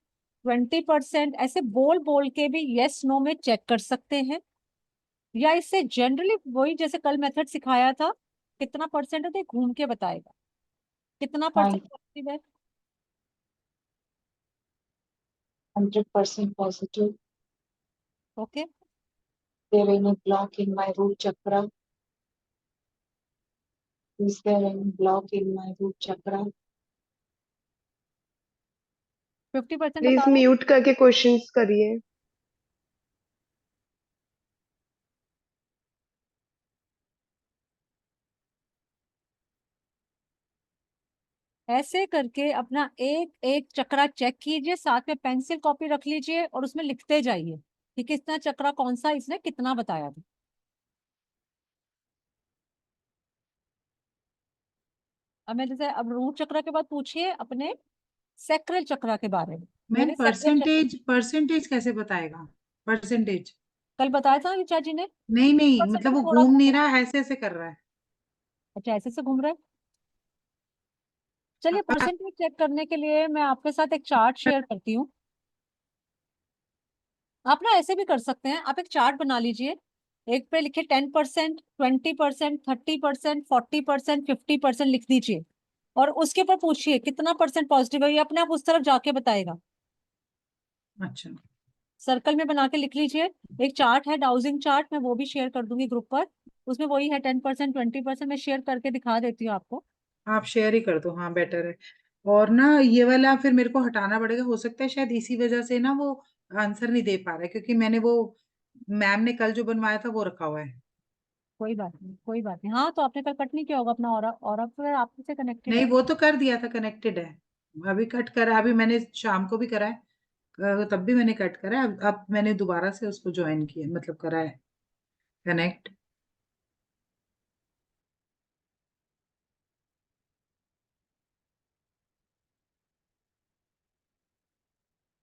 20% ऐसे बोल बोल के भी यस नो में चेक कर सकते हैं, या इससे जनरली वही जैसे कल मेथड सिखाया था, कितना परसेंट है तो ये घूम के बताएगा कितना परसेंट पॉजिटिव है। 100% positive. Okay. There any block in my root chakra? Is there any block in my root chakra? 50% please बता रहे हैं। म्यूट करके क्वेश्चंस करिए। ऐसे करके अपना एक एक चक्रा चेक कीजिए, साथ में पेंसिल कॉपी रख लीजिए और उसमें लिखते जाइए कि कितना चक्रा कौन सा इसने कितना बताया था। अब मैं जैसे अब रूट चक्र के बाद पूछिए अपने सैक्रल चक्र के बारे में। मैम मैंने सैक्रल चक्र परसेंटेज परसेंटेज कैसे बताएगा? परसेंटेज? कल बताया था ऋचा जी ने। नहीं नहीं, परसेंट मतलब में वो थोड़ा घूम नहीं घूमेगा। रहा, ऐसे ऐसे कर रहा है। अच्छा ऐसे से घूम रहा है। चलिए हाँ, परसेंटेज चेक करने के लिए मैं आपके साथ एक चार्ट शेयर करती हूँ। आप ना ऐसे भी कर सकते हैं, आप एक चार्ट बना लीजिए, एक पे लिखिए 10%, 20%, 30%, 40%, 50% लिख दीजिए, और उसके ऊपर पूछिए कितना परसेंट पॉजिटिव है, ये अपने आप उस तरफ जाके बताएगा। अच्छा। सर्कल में बना के लिख लीजिए। एक चार्ट है डाउजिंग चार्ट, मैं वो भी शेयर कर दूंगी ग्रुप पर। उसमें वही है 10%, 20%, मैं शेयर करके दिखा देती हूँ आपको। आप शेयर ही कर दो, हाँ बेटर है। और ना ये वाला फिर मेरे को हटाना पड़ेगा, हो सकता है शायद इसी वजह से ना वो आंसर नहीं दे पा रहा है, क्योंकि मैंने वो मैम ने कल जो बनवाया था वो रखा हुआ है। कोई बात नहीं, कोई बात नहीं। हाँ तो आपने कल कट नहीं किया होगा अपना, और फिर आपसे कनेक्टेड नहीं, है। वो तो कर दिया था, कनेक्टेड है। अभी कट करा, अभी मैंने शाम को भी करा है, तब भी मैंने कट करा है। अब मैंने दोबारा से उसको ज्वाइन किया, मतलब करा है कनेक्ट।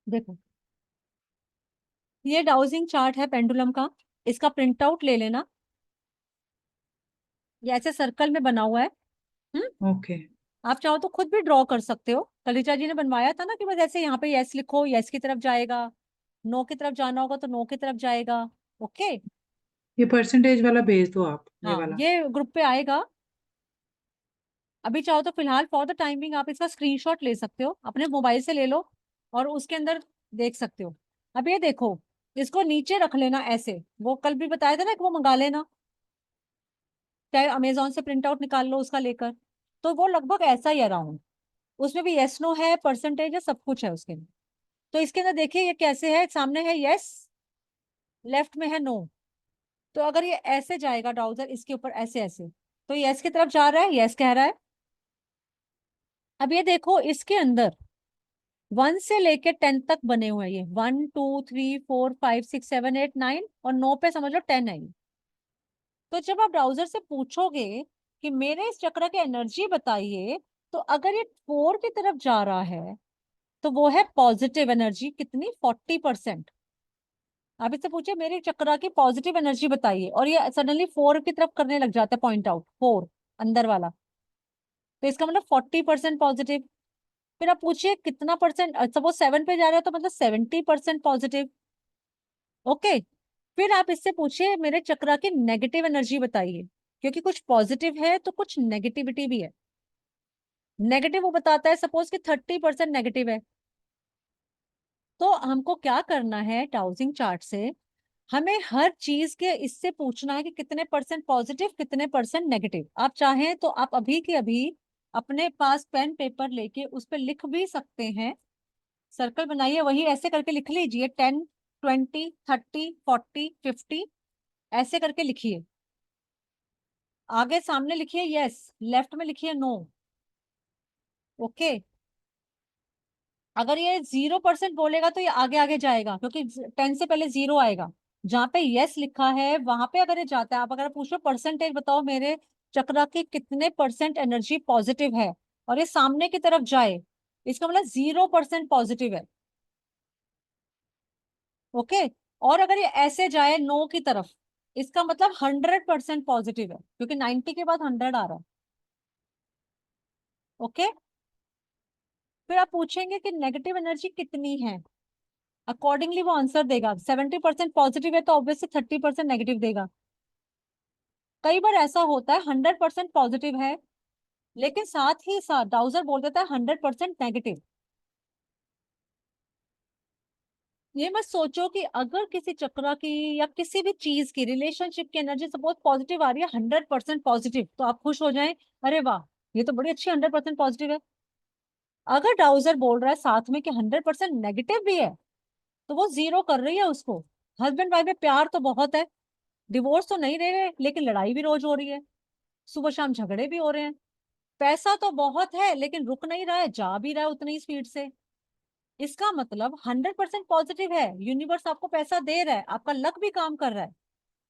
देखो ये डाउजिंग चार्ट है पेंडुलम का, इसका प्रिंट आउट ले लेना। ये ऐसे सर्कल में बना हुआ है। ओके। आप चाहो तो खुद भी ड्रॉ कर सकते हो। कलिचा जी ने बनवाया था ना कि बस ऐसे यहाँ पे यस लिखो, यस की तरफ जाएगा, नो की तरफ जाना होगा तो नो की तरफ जाएगा। ओके। ये परसेंटेज वाला भेज दो आप, ये हाँ, वाला। ये ग्रुप पे आएगा। अभी चाहो तो फिलहाल फॉर द टाइमिंग आप इसका स्क्रीनशॉट ले सकते हो, अपने मोबाइल से ले लो और उसके अंदर देख सकते हो। अब ये देखो, इसको नीचे रख लेना ऐसे, वो कल भी बताया था ना कि वो मंगा लेना, चाहे अमेजोन से प्रिंट आउट निकाल लो उसका लेकर। तो वो लगभग ऐसा ही अराउंड, उसमें भी यस नो है, परसेंटेज है, सब कुछ है उसके अंदर। तो इसके अंदर देखिए ये कैसे है, सामने है यस, लेफ्ट में है नो। तो अगर ये ऐसे जाएगा ब्राउजर इसके ऊपर ऐसे ऐसे, तो यस की तरफ जा रहा है, यस कह रहा है। अब ये देखो इसके अंदर 1 से लेके 10 तक बने हुए हैं, ये 1 2 3 4 5 6 7 8 9, और 9 पे समझ लो 10 है। तो जब आप ब्राउजर से पूछोगे कि मेरे इस चक्र की एनर्जी बताइए, तो अगर ये 4 की तरफ जा रहा है तो वो है पॉजिटिव एनर्जी, कितनी, 40%। आप इससे पूछे मेरे चक्र की पॉजिटिव एनर्जी बताइए, और ये सडनली 4 की तरफ करने लग जाता है, पॉइंट आउट 4 अंदर वाला, तो इसका मतलब 40% पॉजिटिव। फिर आप पूछिए कितना परसेंट, सपोज 7 पे जा रहा है तो मतलब 70% पॉजिटिव। ओके। फिर आप इससे पूछिए मेरे चक्र की नेगेटिव एनर्जी बताइए, क्योंकि कुछ पॉजिटिव है तो कुछ नेगेटिविटी भी है। नेगेटिव वो बताता है सपोज कि 30% नेगेटिव है। तो हमको क्या करना है, डाउजिंग चार्ट से हमें हर चीज के इससे पूछना है कि कितने परसेंट पॉजिटिव, कितने परसेंट नेगेटिव। आप चाहें तो आप अभी के अभी अपने पास पेन पेपर लेके उस पर लिख भी सकते हैं, सर्कल बनाइए, वही ऐसे करके लिख लीजिए, 10 20 30 40 50 ऐसे करके लिखिए। आगे सामने लिखिए यस, लेफ्ट में लिखिए नो। ओके। अगर ये 0% बोलेगा तो ये आगे आगे जाएगा, क्योंकि 10 से पहले 0 आएगा। जहां पे यस लिखा है वहां पे अगर ये जाता है, आप अगर पूछो परसेंटेज बताओ मेरे चक्र की कितने परसेंट एनर्जी पॉजिटिव है, और ये सामने की तरफ जाए, इसका मतलब 0% पॉजिटिव है। ओके। और अगर ये ऐसे जाए नो की तरफ, इसका मतलब 100% पॉजिटिव है, क्योंकि 90 के बाद 100 आ रहा है। ओके। फिर आप पूछेंगे कि नेगेटिव एनर्जी कितनी है, अकॉर्डिंगली वो आंसर देगा। 70% पॉजिटिव है तो ऑब्वियसली 30% नेगेटिव देगा। कई बार ऐसा होता है 100% पॉजिटिव है, लेकिन साथ ही साथ डाउजर बोल देता है 100% नेगेटिव। ये मत सोचो कि अगर किसी चक्र की या किसी भी चीज की रिलेशनशिप की एनर्जी सपोज पॉजिटिव आ रही है, 100% पॉजिटिव, तो आप खुश हो जाएं, अरे वाह ये तो बड़ी अच्छी 100% पॉजिटिव है। अगर डाउजर बोल रहा है साथ में कि 100% नेगेटिव भी है, तो वो जीरो कर रही है उसको। हस्बैंड वाइफ में प्यार तो बहुत है, डिवोर्स तो नहीं दे रहे, लेकिन लड़ाई भी रोज हो रही है, सुबह शाम झगड़े भी हो रहे हैं। पैसा तो बहुत है लेकिन रुक नहीं रहा है, जा भी रहा है उतनी स्पीड से। इसका मतलब 100% पॉजिटिव है, यूनिवर्स आपको पैसा दे रहा है, आपका लक भी काम कर रहा है,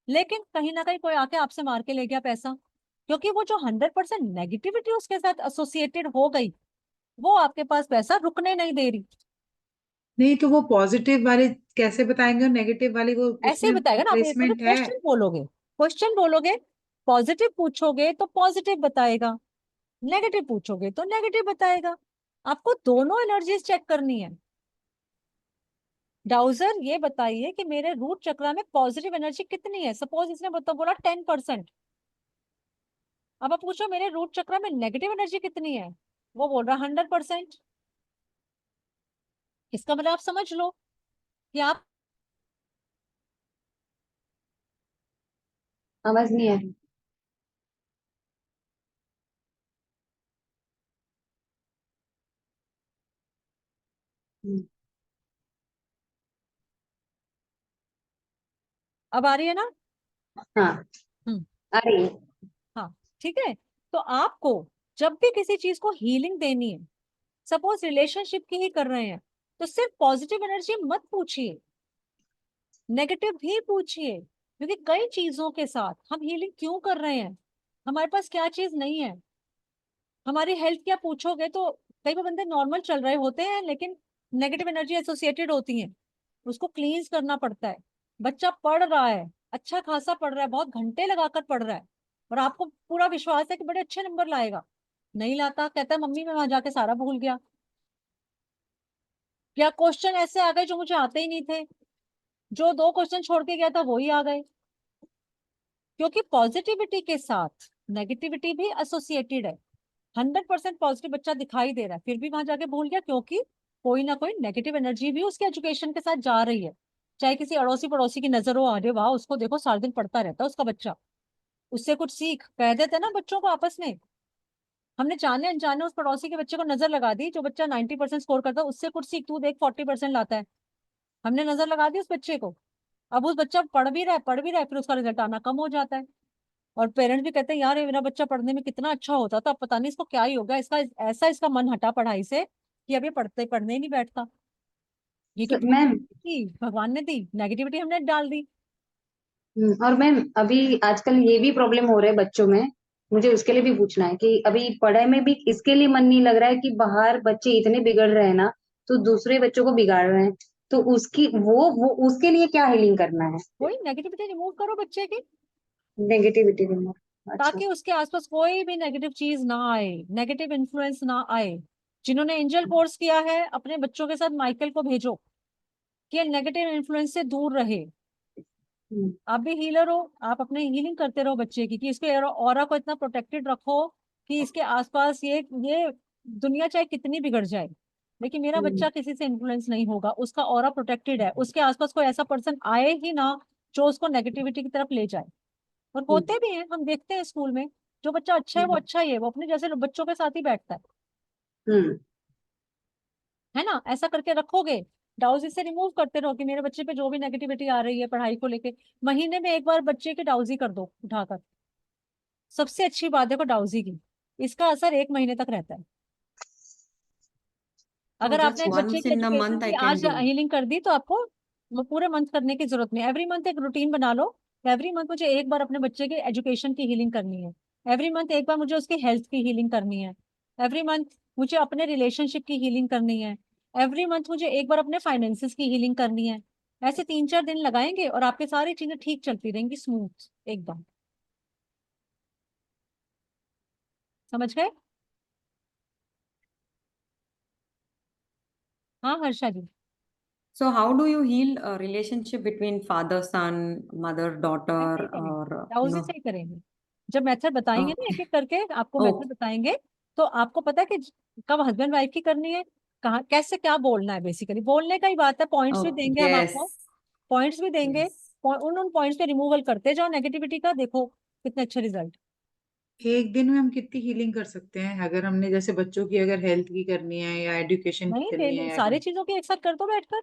लेकिन कहीं ना कहीं कोई आके आपसे मार के ले गया पैसा, क्योंकि वो जो 100% नेगेटिविटी उसके साथ एसोसिएटेड हो गई, वो आपके पास पैसा रुकने नहीं दे रही। नहीं तो वो पॉजिटिव वाले कैसे बताएंगे और नेगेटिव वाली वो ऐसे ही उसमें बताएगा ना, आप प्लेसमेंट है? क्वेश्चन बोलोगे, क्वेश्चन बोलोगे, पॉजिटिव पूछोगे तो पॉजिटिव बताएगा, नेगेटिव पूछोगे तो नेगेटिव बताएगा। आपको दोनों एनर्जीज चेक करनी है। डाउजर ये बताइए कि मेरे रूट चक्र में पॉजिटिव एनर्जी कितनी है, सपोज इसने बोला 10%। अब आप पूछो मेरे रूट चक्र में नेगेटिव एनर्जी कितनी है, वो बोल रहा 100%। इसका मतलब आप समझ लो कि आप आवाज नहीं आ रही। हम्म, अब आ रही है ना। हाँ, हम्म। आ रही है। हाँ, ठीक है। तो आपको जब भी किसी चीज को हीलिंग देनी है, सपोज रिलेशनशिप की ही कर रहे हैं, तो सिर्फ पॉजिटिव एनर्जी मत पूछिए, नेगेटिव भी पूछिए, क्योंकि कई चीजों के साथ हम हीलिंग क्यों कर रहे हैं, हमारे पास क्या चीज नहीं है, हमारी हेल्थ क्या पूछोगे तो कई बार बंदे नॉर्मल चल रहे होते हैं लेकिन नेगेटिव एनर्जी एसोसिएटेड होती है, उसको क्लींस करना पड़ता है। बच्चा पढ़ रहा है, अच्छा खासा पढ़ रहा है, बहुत घंटे लगाकर पढ़ रहा है, और आपको पूरा विश्वास है कि बड़े अच्छे नंबर लाएगा, नहीं लाता, कहता है मम्मी मैं वहां जाके सारा भूल गया, या क्वेश्चन ऐसे आ गए जो मुझे आते ही नहीं थे, जो 2 क्वेश्चन छोड़ के गया था वो ही आ गए। क्योंकि पॉजिटिविटी के साथ नेगेटिविटी भी एसोसिएटेड है। 100% पॉजिटिव बच्चा दिखाई दे रहा है, फिर भी वहां जाके भूल गया, क्योंकि कोई ना कोई नेगेटिव एनर्जी भी उसके एजुकेशन के साथ जा रही है। चाहे किसी अड़ोसी पड़ोसी की नजर हो, अरे वाह उसको देखो सारा दिन पढ़ता रहता है उसका बच्चा, उससे कुछ सीख, कह देते हैं ना बच्चों को आपस में। हमने जाने अनजाने उस पड़ोसी के बच्चे को नजर लगा दी, जो बच्चा 90% स्कोर करता है, उससे कुछ सीख, तू देख 40% लाता है। हमने नजर लगा दी उस बच्चे को, अब उस बच्चा पढ़ भी रहा है, फिर उसका रिजल्ट आना कम हो जाता है। और पेरेंट्स भी कहते हैं यार ये मेरा बच्चा पढ़ने में कितना अच्छा होता था, अब पता नहीं इसको क्या ही हो गया, इसका ऐसा इसका मन हटा पढ़ाई से कि अब ये पढ़ने ही नहीं बैठता। ये क्या मैम, की भगवान ने दी, नेगेटिविटी हमने डाल दी। और मैम अभी आजकल ये भी प्रॉब्लम हो रहा है बच्चों में, मुझे उसके लिए भी पूछना है कि अभी पढ़ाई में भी इसके लिए मन नहीं लग रहा है कि बाहर बच्चे इतने बिगड़ रहे हैं ना, तो दूसरे बच्चों को बिगाड़ रहे हैं, तो उसकी वो उसके लिए क्या हीलिंग करना है? कोई नेगेटिविटी रिमूव करो बच्चे की, नेगेटिविटी में। अच्छा। ताकि उसके आसपास कोई भी नेगेटिव चीज ना आए, नेगेटिव इन्फ्लुएंस ना आए। जिन्होंने एंजल कोर्स किया है अपने बच्चों के साथ माइकल को भेजो कि नेगेटिव इन्फ्लुएंस से दूर रहे। हम्म, आप भी हीलर हो, आप अपने हीलिंग करते रहो बच्चे की, कि इसके ऑरा को इतना प्रोटेक्टेड रखो कि इसके आसपास ये दुनिया चाहे कितनी बिगड़ जाए, लेकिन मेरा हम्म, बच्चा किसी से इन्फ्लुएंस नहीं होगा, उसका ऑरा प्रोटेक्टेड है, उसके आसपास कोई ऐसा पर्सन आए ही ना जो उसको नेगेटिविटी की तरफ ले जाए। और हम्म, होते भी हैं, हम देखते हैं स्कूल में, जो बच्चा अच्छा है वो हम्म, अच्छा ही है, वो अपने जैसे बच्चों के साथ ही बैठता हम्म। है ना। ऐसा करके रखोगे, डाउजी से रिमूव करते रहो कि मेरे बच्चे पे जो भी नेगेटिविटी आ रही है पढ़ाई को लेके, महीने में एक बार बच्चे की डाउजी कर दो उठाकर। सबसे अच्छी बात देखो डाउजी की, इसका असर 1 महीने तक रहता है। Oh, अगर आपने just एक बच्चे once की in a एजुकेशन month की I can आज do. हीलिंग कर दी, तो आपको वो पूरे मंथ करने की जरूरत नहीं। एवरी मंथ एक रूटीन बना लो, एवरी मंथ मुझे एक बार अपने बच्चे के एजुकेशन की हीलिंग करनी है, एवरी मंथ एक बार मुझे उसकी हेल्थ की हीलिंग करनी है, एवरी मंथ मुझे अपने रिलेशनशिप की हीलिंग करनी है, एवरी मंथ मुझे एक बार अपने फाइनेंसिस की हीलिंग करनी है। ऐसे 3-4 दिन लगाएंगे और आपकी सारी चीजें ठीक चलती रहेंगी, स्मूथ एकदम। समझ गए? हाँ हर्षा जी। So how do you heal a relationship between father, son, mother, ऐसे ही daughter, करेंगे, or डाउजी से no? ही करेंगे। जब मेथड बताएंगे ना एक Okay. एक करके, आपको मेथड Okay. बताएंगे, तो आपको पता है कि कब हस्बैंड वाइफ की करनी है, कहाँ कैसे क्या बोलना है, बेसिकली बोलने का ही बात है। पॉइंट्स भी Okay. देंगे हम आपको, Yes. पॉइंट्स भी देंगे, Yes. उन उन पॉइंट्स पे रिमूवल करते जाओ नेगेटिविटी का, देखो कितने अच्छे रिजल्ट। एक दिन में हम कितनी हीलिंग कर सकते हैं? अगर हमने जैसे बच्चों की अगर हेल्थ की करनी है या एजुकेशन की नहीं करनी है डेली या सारी चीजों की एक साथ कर दो बैठकर,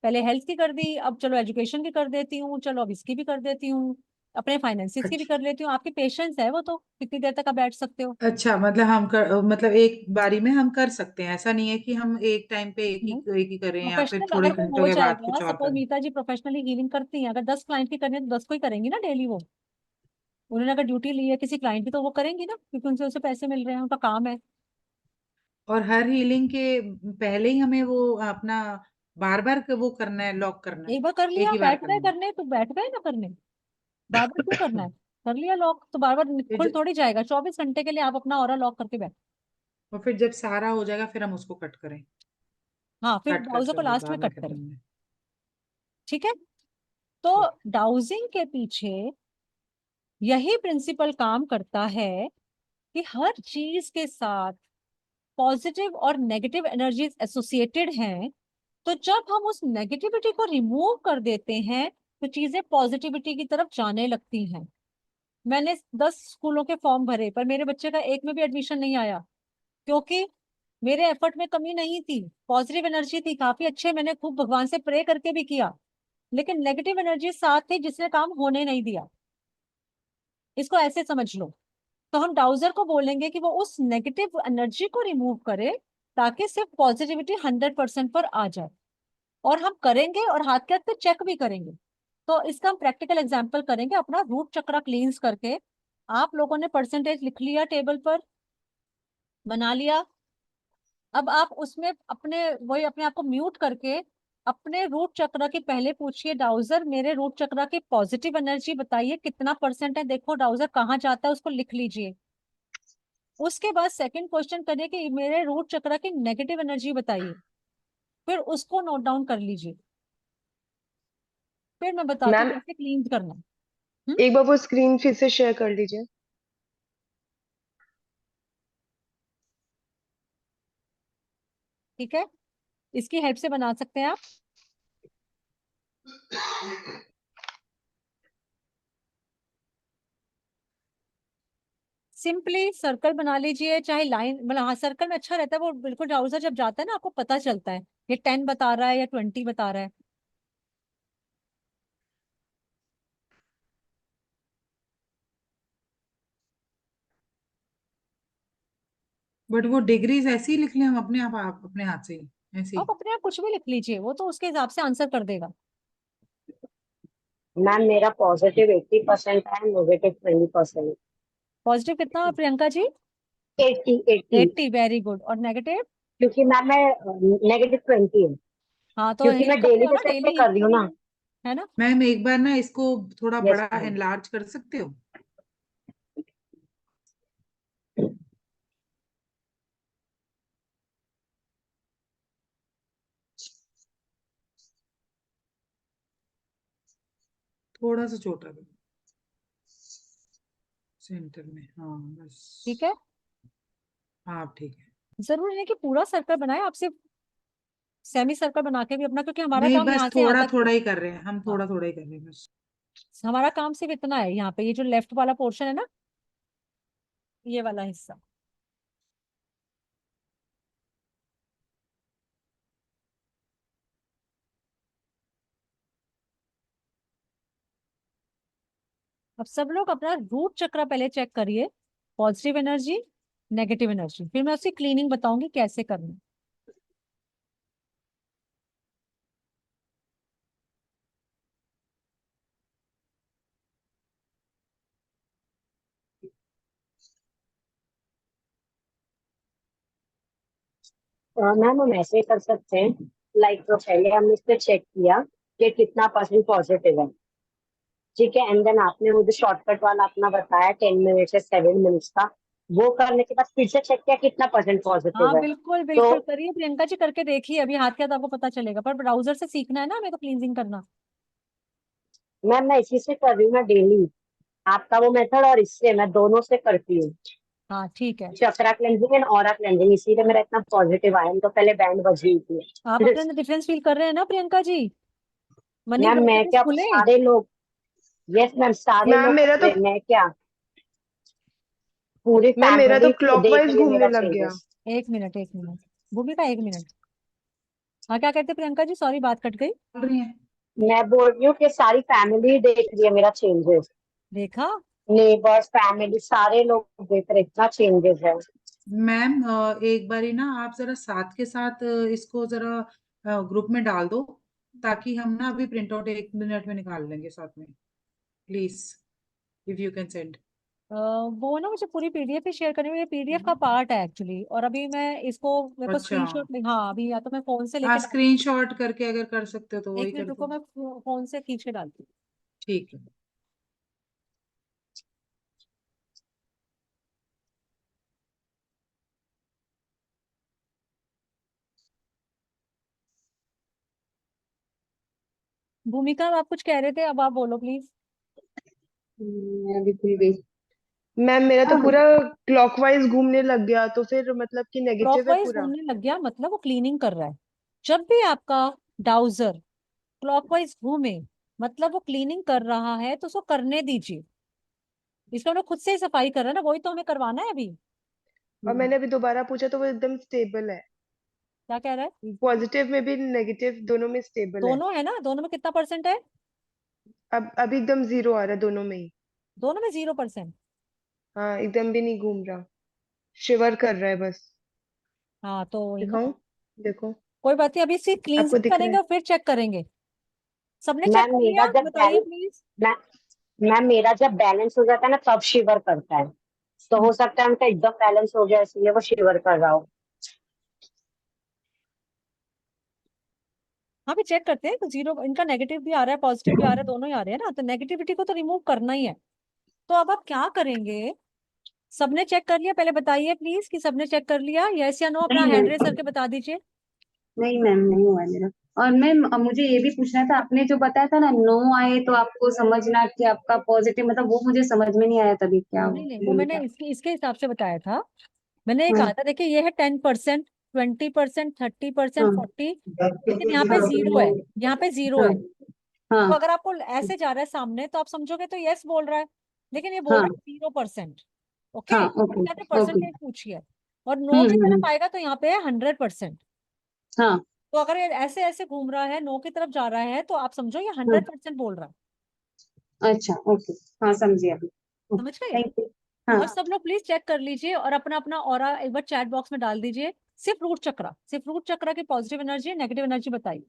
पहले हेल्थ की कर दी, अब चलो एजुकेशन की कर देती हूँ, चलो अब इसकी भी कर देती हूँ, अपने फाइनेंसिस की भी अच्छा। कर लेती हूँ। आपकी पेशेंस है वो, तो कितनी देर तक आप बैठ सकते हो। अच्छा, मतलब मतलब एक बारी में हम कर सकते हैं, ऐसा नहीं है कि हम एक टाइम पे एक ही करें या फिर प्रोफेशनल थोड़े अगर वो घंटों हो के बाद जाएगा, कुछ और सपोज करें। मीता जी प्रोफेशनली हीलिंग करती हैं, अगर 10 क्लाइंट की करनी है तो 10 को ही करेंगी ना डेली वो। उन्होंने अगर ड्यूटी ली है किसी क्लाइंट की तो वो करेंगी ना, क्योंकि उनसे उसे पैसे मिल रहे हैं, उनका काम है। और हर हीलिंग के पहले ही हमें वो अपना बार बार वो करना है, लॉक करना है? एक बार कर एक लिया, ही बार बैठ गए करना करने तो बैठ गए ना करने, बार बार क्यों करना है। कर लिया लॉक तो बार बार खुल है? थोड़ी जाएगा, 24 घंटे के लिए आप अपना ऑरा लॉक करके बैठ। और फिर जब सारा हो जाएगा फिर हम उसको कट करें? हाँ फिर कट कर डाउजर को सॉरी, लास्ट में बाद में कट करें। करेंगे। ठीक है, तो ठीक। डाउजिंग के पीछे यही प्रिंसिपल काम करता है कि हर चीज के साथ पॉजिटिव और नेगेटिव एनर्जीज एसोसिएटेड हैं। तो जब हम उस नेगेटिविटी को रिमूव कर देते हैं तो चीजें पॉजिटिविटी की तरफ जाने लगती हैं। मैंने 10 स्कूलों के फॉर्म भरे पर मेरे बच्चे का एक में भी एडमिशन नहीं आया, क्योंकि मेरे एफर्ट में कमी नहीं थी, पॉजिटिव एनर्जी थी काफी अच्छे, मैंने खूब भगवान से प्रे करके भी किया, लेकिन नेगेटिव एनर्जी साथ थी जिसने काम होने नहीं दिया। इसको ऐसे समझ लो। तो हम डाउजर को बोलेंगे कि वो उस नेगेटिव एनर्जी को रिमूव करे, ताकि सिर्फ पॉजिटिविटी 100% पर आ जाए। और हम करेंगे और हाथ के हाथ पे चेक भी करेंगे। तो इसका हम प्रैक्टिकल एग्जांपल करेंगे, अपना रूट चक्रा क्लींस करके। आप लोगों ने परसेंटेज लिख लिया, टेबल पर बना लिया। अब आप उसमें अपने वही अपने आप को म्यूट करके अपने रूट चक्र की पहले पूछिए, डाउजर मेरे रूट चक्र की पॉजिटिव एनर्जी बताइए कितना परसेंट है, देखो डाउजर कहाँ जाता है उसको लिख लीजिए। उसके बाद सेकंड क्वेश्चन करिए कि मेरे रूट चक्र की नेगेटिव एनर्जी बताइए, फिर उसको नोट डाउन कर लीजिए, फिर मैं बताती हूँ मैम कैसे क्लीन करना। एक बार वो स्क्रीन फिर से शेयर कर लीजिए। ठीक है, इसकी हेल्प से बना सकते हैं आप। सिंपली सर्कल बना लीजिए, चाहे लाइन, मतलब हाँ सर्कल में अच्छा रहता है वो, बिल्कुल ट्राउजर जब जाता है ना आपको पता चलता है ये 10 बता रहा है या 20 बता रहा है। बट वो डिग्रीज ऐसे ही लिख लें हम आप अपने हाथ से ही ऐसे आप ही। अपने आप कुछ भी लिख लीजिए, वो तो उसके हिसाब से आंसर कर देगा। मैम मेरा पॉजिटिव 80% है, नेगेटिव 20%। पॉजिटिव कितना प्रियंका जी? 80 80। 80, very good. और नेगेटिव? क्योंकि मैम मैं नेगेटिव 20 है, हाँ तो क्योंकि हील मैं करते डेली हो ना, बेसिस पे डेली हील कर रही के हूँ लिए, ना। है ना। मैम एक बार ना इसको थोड़ा यस बड़ा मैम। एनलार्ज कर सकते हो? थोड़ा सा छोटा करो सेंटर में, हाँ बस। ठीक है, हाँ अब ठीक है। जरूरी नहीं कि पूरा सर्कल बनाए, आप सिर्फ सेमी सर्कल बना के भी अपना, क्योंकि हमारा नहीं काम बस यहाँ से यहाँ थोड़ा तक ही है। थोड़ा ही कर रहे हैं हम, हाँ, थोड़ा थोड़ा ही कर रहे हैं बस। हमारा काम सिर्फ इतना है, यहाँ पे ये जो लेफ्ट वाला पोर्शन है ना, ये वाला हिस्सा। अब सब लोग अपना रूट चक्र पहले चेक करिए, पॉजिटिव एनर्जी, नेगेटिव एनर्जी, फिर मैं उसकी क्लीनिंग बताऊंगी कैसे करना। मैम हम ऐसे कर सकते हैं, लाइक तो पहले हमने इस पे चेक किया कि कितना परसेंट पॉजिटिव है, ठीक है, एंड देन आपने मुझे शॉर्टकट वाला अपना बताया 10 मिनट से 7 मिनट्स का, वो करने के बाद फिर से चेक किया कितना परसेंट पॉजिटिव हाँ है। बिल्कुल तो बिल्कुल करिए प्रियंका जी, करके देखिए, अभी हाथ के हाथ आपको पता चलेगा, पर ब्राउजर से सीखना है ना मेरे को क्लींजिंग करना। मैम मैं इसी से कर रही हूँ ना डेली, आपका वो मेथड और इससे मैं दोनों से करती हूँ, हाँ ठीक है। चक्रा क्लेंजिंग एंड ऑरा क्लेंजिंग, इसीलिए मेरा इतना पॉजिटिव आया, तो पहले बैंड बजी हुई आप थी। अपने अंदर डिफरेंस फील कर रहे हैं ना प्रियंका जी? मनी मैम मैं वर्टिकल्स क्या, खुले? सारे लोग, यस मैम सारे मैम लोग मेरा तो मैं क्या, पूरी मैम मेरा तो फैमिली देख क्लॉकवाइज रही है घूमने मेरा लग गया। चेंजेस। एक मिनट, एक मिनट, भूमिका एक मिनट। हाँ क्या कहते प्रियंका जी, सॉरी बात कट गई। बोल रही हैं। मैं बोल रही हूँ कि सारी फैमिली देख रही है मेरा चेंजेस, देखा? नेबर्स फैमिली सारे लोग देख रहे, इतना चेंजेस है। मैम एक बारी ना आप जरा साथ के साथ इसको जरा ग्रुप में डाल दो, ताकि हम ना अभी प्रिंट आउट 1 मिनट में निकाल लेंगे साथ में, please if you can send. वो ना मुझे पूरी पीडीएफ ही शेयर करनी है, ये पीडीएफ का पार्ट है एक्चुअली, और अभी मैं इसको, मेरे को अच्छा, स्क्रीनशॉट, हाँ अभी या तो मैं फोन से हाँ लेके डाल, स्क्रीनशॉट करके अगर कर सकते हो तो वही एक मिनट कर रुको, दो। मैं फोन से खींच के डालती हूँ। ठीक है। भूमिका आप कुछ कह रहे थे, अब आप बोलो प्लीज। मैं अभी भूल गई। मैम मेरा तो हाँ, पूरा क्लॉकवाइज घूमने लग गया, तो फिर मतलब कि नेगेटिव है क्लॉकवाइज पूरा। घूमने लग गया मतलब वो क्लीनिंग कर रहा है। जब भी आपका डाउजर क्लॉकवाइज घूमे, मतलब वो क्लीनिंग कर रहा है, तो उसको करने दीजिए। इसका मतलब खुद से ही सफाई कर रहा है ना, वही तो हमें करवाना है अभी। और मैंने अभी दोबारा पूछा तो वो एकदम स्टेबल है। क्या कह रहा है? पॉजिटिव में भी नेगेटिव दोनों में स्टेबल है। दोनों है ना, दोनों में कितना परसेंट है? अब अभी एकदम जीरो आ रहा है दोनों में ही। दोनों में 0%। हाँ एकदम भी नहीं घूम रहा, शिवर कर रहा है बस। हाँ तो वही ना, दिखाऊं? देखो, कोई बात नहीं, अभी इसकी आपको क्लींजिंग दिख रहा करेंगे है? और फिर चेक करेंगे। सबने चेक मैम कर मेरा लिया, जब बताइए प्लीज। मै, मैम मेरा जब बैलेंस हो जाता है ना तब शिवर करता है, तो हो सकता है उनका एकदम बैलेंस हो गया इसलिए वो शिवर कर रहा हो। हाँ भी चेक करते हैं तो जीरो, इनका नेगेटिव भी आ रहा है पॉजिटिव भी आ रहा है, दोनों ही आ रहे हैं ना, तो नेगेटिविटी को तो रिमूव करना ही है। तो अब आप क्या करेंगे, सबने चेक कर लिया, पहले बताइए प्लीज कि सबने चेक कर लिया, यस या नो, अपना नहीं हैंड मैम, रेस करके बता दीजिए। नहीं मैम, नहीं हुआ है मेरा। और मैम मुझे ये भी पूछना था, आपने जो बताया था ना नो आए तो आपको समझना कि आपका पॉजिटिव, मतलब वो मुझे समझ में नहीं आया, तभी क्या नहीं नहीं, वो बोले मैंने थे इसके इसके हिसाब से बताया था। मैंने ये आप? कहा था देखिए, ये है 10%, 20%, 30%, हाँ 40, लेकिन यहाँ पे जीरो है, यहाँ पे जीरो हाँ है। हाँ तो हाँ अगर आपको ऐसे जा रहा है सामने तो आप समझोगे तो यस बोल रहा है, लेकिन ये बोल हाँ रहा है 0%। ओके, हाँ, ओके यहाँ पे ओके। परसेंटेज पूछिए, और नो की तरफ हम्म। आएगा तो यहाँ पे है 100%। हाँ तो अगर ये ऐसे ऐसे घूम रहा है, नो की तरफ जा रहा है, तो आप समझो ये हाँ, 100% बोल रहा है। अच्छा ओके, हाँ समझी अभी। समझ गए? Thank you. हाँ और सब लोग प्लीज चेक कर लीजिए और अपना अपना ऑरा एक बार चैट बॉक्स में डाल दीजिए। सिर्फ रूट चक्रा, सिर्फ रूट चक्रा की पॉजिटिव एनर्जी, नेगेटिव एनर्जी बताइए।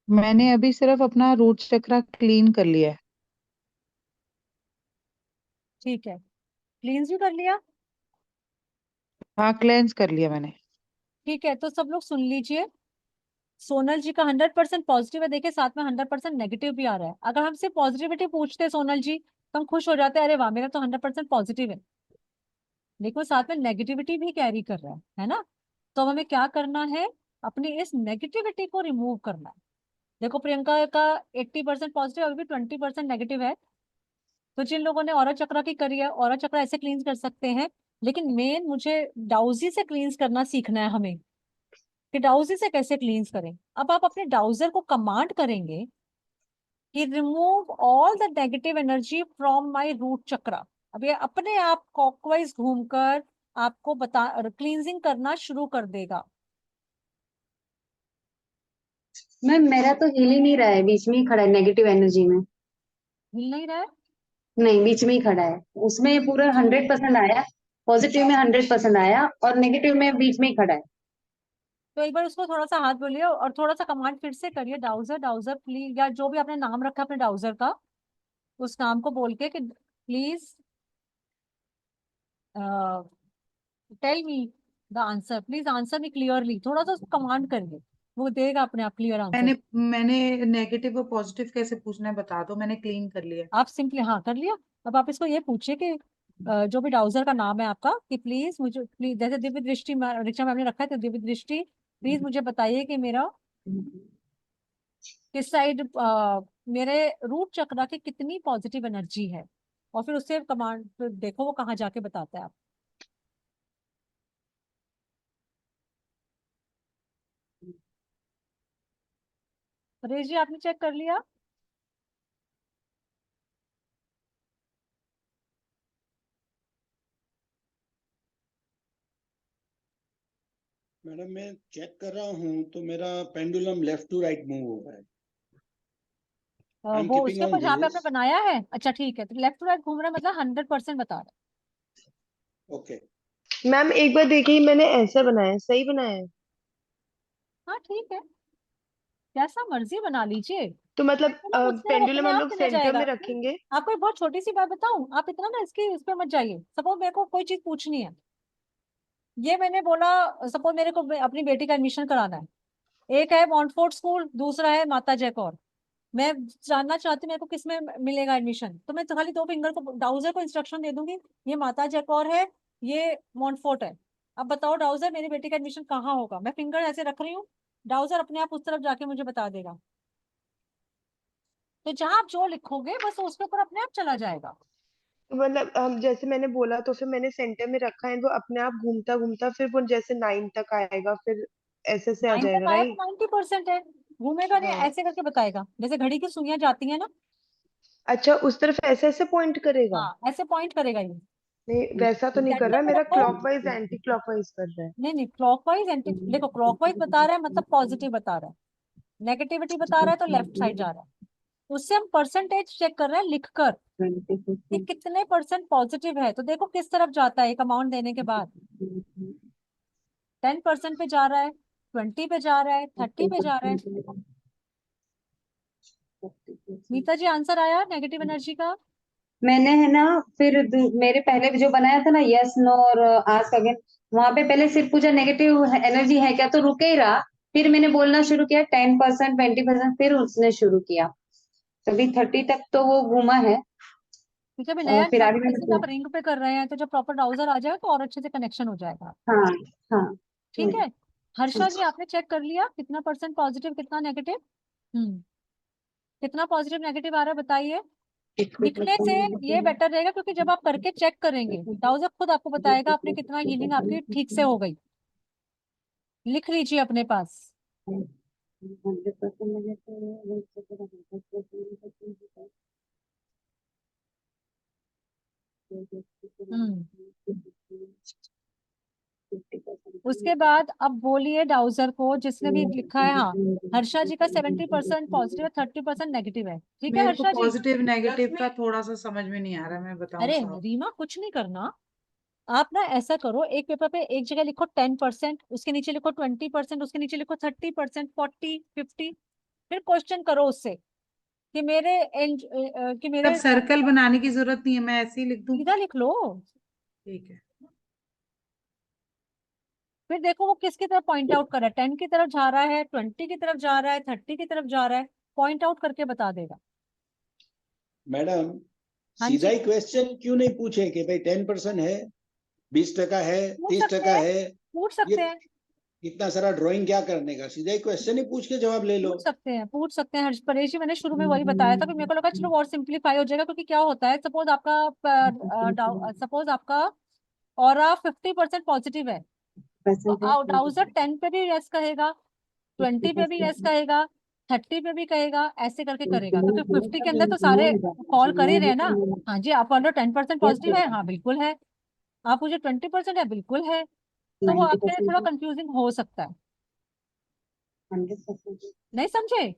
मैंने अभी सिर्फ अपना रूट चक्रा क्लीन कर लिया है। ठीक है, क्लींस भी कर लिया। हाँ, क्लेंस कर लिया मैंने। ठीक है, तो सब लोग सुन लीजिए, सोनल जी का 100% पॉजिटिव है, देखिए साथ में 100% नेगेटिव भी आ रहा है। अगर हमसे पॉजिटिविटी पूछते सोनल जी तो हम खुश हो जाते हैं, अरे वाह मेरा तो 100% पॉजिटिव है, लेकिन वो साथ में नेगेटिविटी भी कैरी कर रहा है ना। तो हमें क्या करना है, अपनी इस नेगेटिविटी को रिमूव करना है। देखो प्रियंका का 80% पॉजिटिव, अभी भी 20% नेगेटिव है। तो जिन लोगों ने ऑरा चक्रा की करी है, ऑरा चक्रा ऐसे क्लींस कर सकते हैं, लेकिन मेन मुझे डाउजी से क्लींस करना सीखना है हमें, कि डाउजी से कैसे क्लींस करें। अब आप अपने डाउजर को कमांड करेंगे कि remove all the negative energy from my root chakra. अब ये अपने आप क्लॉकवाइज घूमकर आपको बता क्लींजिंग करना शुरू कर देगा। मैम मेरा तो हिल ही नहीं रहा है, बीच में ही खड़ा है नेगेटिव एनर्जी में। हिल नहीं रहा है? नहीं, बीच में ही खड़ा है, उसमें पूरा 100% आया, पॉजिटिव में 100% आया और नेगेटिव में बीच में ही खड़ा है। तो एक बार उसको थोड़ा सा हाथ बोलिए और थोड़ा सा कमांड फिर से करिए, डाउजर डाउजर प्लीज, या जो भी आपने नाम रखा अपने डाउजर का, उस नाम को बोल के कि please tell me the answer, please answer me clearly, थोड़ा सा उसको कमांड करिए, वो देगा अपने आप क्लियर आंसर। मैंने मैंने नेगेटिव और पॉजिटिव कैसे पूछना है बता दो, मैंने क्लीन कर लिया। आप सिंपली हाँ कर लिया। अब आप इसको ये पूछिए कि जो भी डाउजर का नाम है आपका, कि प्लीज मुझे, प्लीज जैसे दिव्य दृष्टि रिचा मैम ने रखा है, तो दिव्य दृष्टि प्लीज मुझे बताइए कि मेरा किस साइड, मेरे रूट चक्रा की कितनी पॉजिटिव एनर्जी है, और फिर उससे कमांड देखो वो कहाँ जाके बताता है आप। परेश जी आपने चेक कर लिया? मैडम मैं चेक कर रहा हूँ तो मेरा pendulum left to right move हो रहा है। आई एम वो कीपिंग उसके ऑन ऊपर जहाँ पे आपने दिस। बनाया है, अच्छा ठीक है, तो लेफ्ट टू राइट घूम रहा है, मतलब 100% बता रहा ओके। मैम एक बार देखिए, मैंने ऐसा बनाया है, सही बनाया है? है। हाँ ठीक है, जैसा मर्जी बना लीजिए, तो मतलब तो ना उससे वो पेंडुलम अपने हम आप लोग चला सेंटर जाएगा। में रखेंगे? आपको एक बहुत छोटी सी बात बताऊं, आप इतना ना इसकी इस पे मत जाइए। सपोज मेरे को कोई चीज पूछनी है, ये मैंने बोला, सपोज मेरे को अपनी बेटी का एडमिशन कराना है, एक है मॉन्टफोर्ट स्कूल, दूसरा है माता जय कौर। मैं जानना चाहती हूँ मेरे को किस में मिलेगा एडमिशन, तो मैं तो खाली दो फिंगर को डाउजर को इंस्ट्रक्शन दे दूंगी, ये माता जय कौर है, ये मॉन्टफोर्ट है। अब बताओ डाउजर, मेरी बेटी का एडमिशन कहाँ होगा, मैं फिंगर ऐसे रख रही हूँ, डाउजर अपने आप उस तरफ जाके मुझे बता देगा। तो जहां आप जो लिखोगे बस उसके ऊपर अपने आप चला जाएगा। तो मतलब हम जैसे मैंने बोला, तो फिर मैंने सेंटर में रखा है, वो अपने आप घूमता घूमता फिर वो जैसे 9 तक आएगा, फिर ऐसे से आ 9 तक जाएगा, आया तो राइट? 90% है, घूमेगा नहीं, हाँ। ऐसे करके बताएगा जैसे घड़ी की सुइयां जाती है ना। अच्छा, उस तरफ ऐसे ऐसे पॉइंट करेगा? हाँ ऐसे पॉइंट करेगा ये। नहीं वैसा तो नहीं कर रहा, सेंटर में मेरा रखो। क्लॉकवाइज एंटी क्लॉकवाइज कर रहा है। नहीं क्लॉकवाइज एंटी, देखो क्लॉकवाइज बता रहा है मतलब पॉजिटिव बता रहा है, नेगेटिविटी बता रहा है तो लेफ्ट साइड जा रहा है। उससे हम परसेंटेज चेक कर रहे हैं लिखकर कि कितने परसेंट पॉजिटिव है। तो देखो किस तरफ जाता है एक अमाउंट देने के बाद, 10% पे जा रहा है, 20 पे जा रहा है, 30 पे जा रहा है। नीता जी आंसर आया नेगेटिव एनर्जी का? मैंने है ना फिर मेरे पहले जो बनाया था ना यस नो और आस्क अगेन, वहां पे पहले सिर्फ पूछा नेगेटिव एनर्जी है क्या, तो रुके ही रहा। फिर मैंने बोलना शुरू किया 10%, 20%, फिर उसने शुरू किया, तभी 30 तक तो वो घूमा है। क्योंकि अभी और नया फिर आगे जैसे कि मैंने आप रिंग पे कर रहे हैं तो जब प्रॉपर डाउजर आ जाएगा तो और अच्छे से कनेक्शन हो जाएगा। हाँ हाँ। ठीक है। हर्षा जी आपने चेक कर लिया कितना परसेंट पॉजिटिव कितना नेगेटिव? कितना पॉजिटिव नेगेटिव आ रहा है बताइए। लिखने से ये बेटर रहेगा क्योंकि जब आप करके चेक करेंगे डाउजर खुद आपको बताएगा आपने कितना हीलिंग आपकी ठीक से हो गई। लिख लीजिए अपने पास। 100% हम्म उसके बाद अब बोलिए डाउजर को जिसने भी लिखा है। हाँ, हर्षा जी का 70% पॉजिटिव है, 30% नेगेटिव है। ठीक है मेरे को हर्षा जी? पॉजिटिव नेगेटिव का थोड़ा सा समझ में नहीं आ रहा, मैं बताऊं अरे साहब। रीमा कुछ नहीं करना, आप ना ऐसा करो एक पेपर पे एक जगह लिखो 10%, उसके नीचे लिखो 20%, उसके नीचे लिखो 30%, 40, 50। फिर क्वेश्चन करो उससे कि कि तब मेरे सर्कल बनाने की जरूरत नहीं है, मैं ऐसे ही लिख दूं? सीधा लिख लो। ठीक है। फिर देखो वो किसकी तरफ पॉइंट आउट कर रहा है, 10 की तरफ जा रहा है, 20 की तरफ जा रहा है, 30 की तरफ जा रहा है, पॉइंट आउट करके बता देगा। मैडम हाँ सीधा जी, ही क्वेश्चन क्यों नहीं पूछे कि भाई 10% है, 20% है, पूछ सकते 30% हैं, है, पूछ ये सकते हैं, इतना सारा ड्राइंग क्या करने का, सीधा ही क्वेश्चन ही पूछ के जवाब ले लो। पूछ सकते हैं, पूछ सकते हैं। हर्ष परेश जी मैंने शुरू में वही बताया था, फिर मेरे को लगा चलो और सिंप्लीफाई हो जाएगा क्योंकि क्या होता है सपोज आपका ऑरा 50% पॉजिटिव है तो डाउजर 10 पे भी यस कहेगा, 20 पे भी यस कहेगा, 30 पे भी कहेगा, ऐसे करके करेगा क्योंकि 50 के अंदर तो सारे कॉल कर ही रहे हैं ना। हाँ जी, आप ऑर्डर 10% पॉजिटिव है, हाँ बिल्कुल है। आप मुझे 20% है, बिल्कुल है। तो वो आपके लिए थोड़ा कंफ्यूजिंग हो सकता है, 100%। नहीं समझे?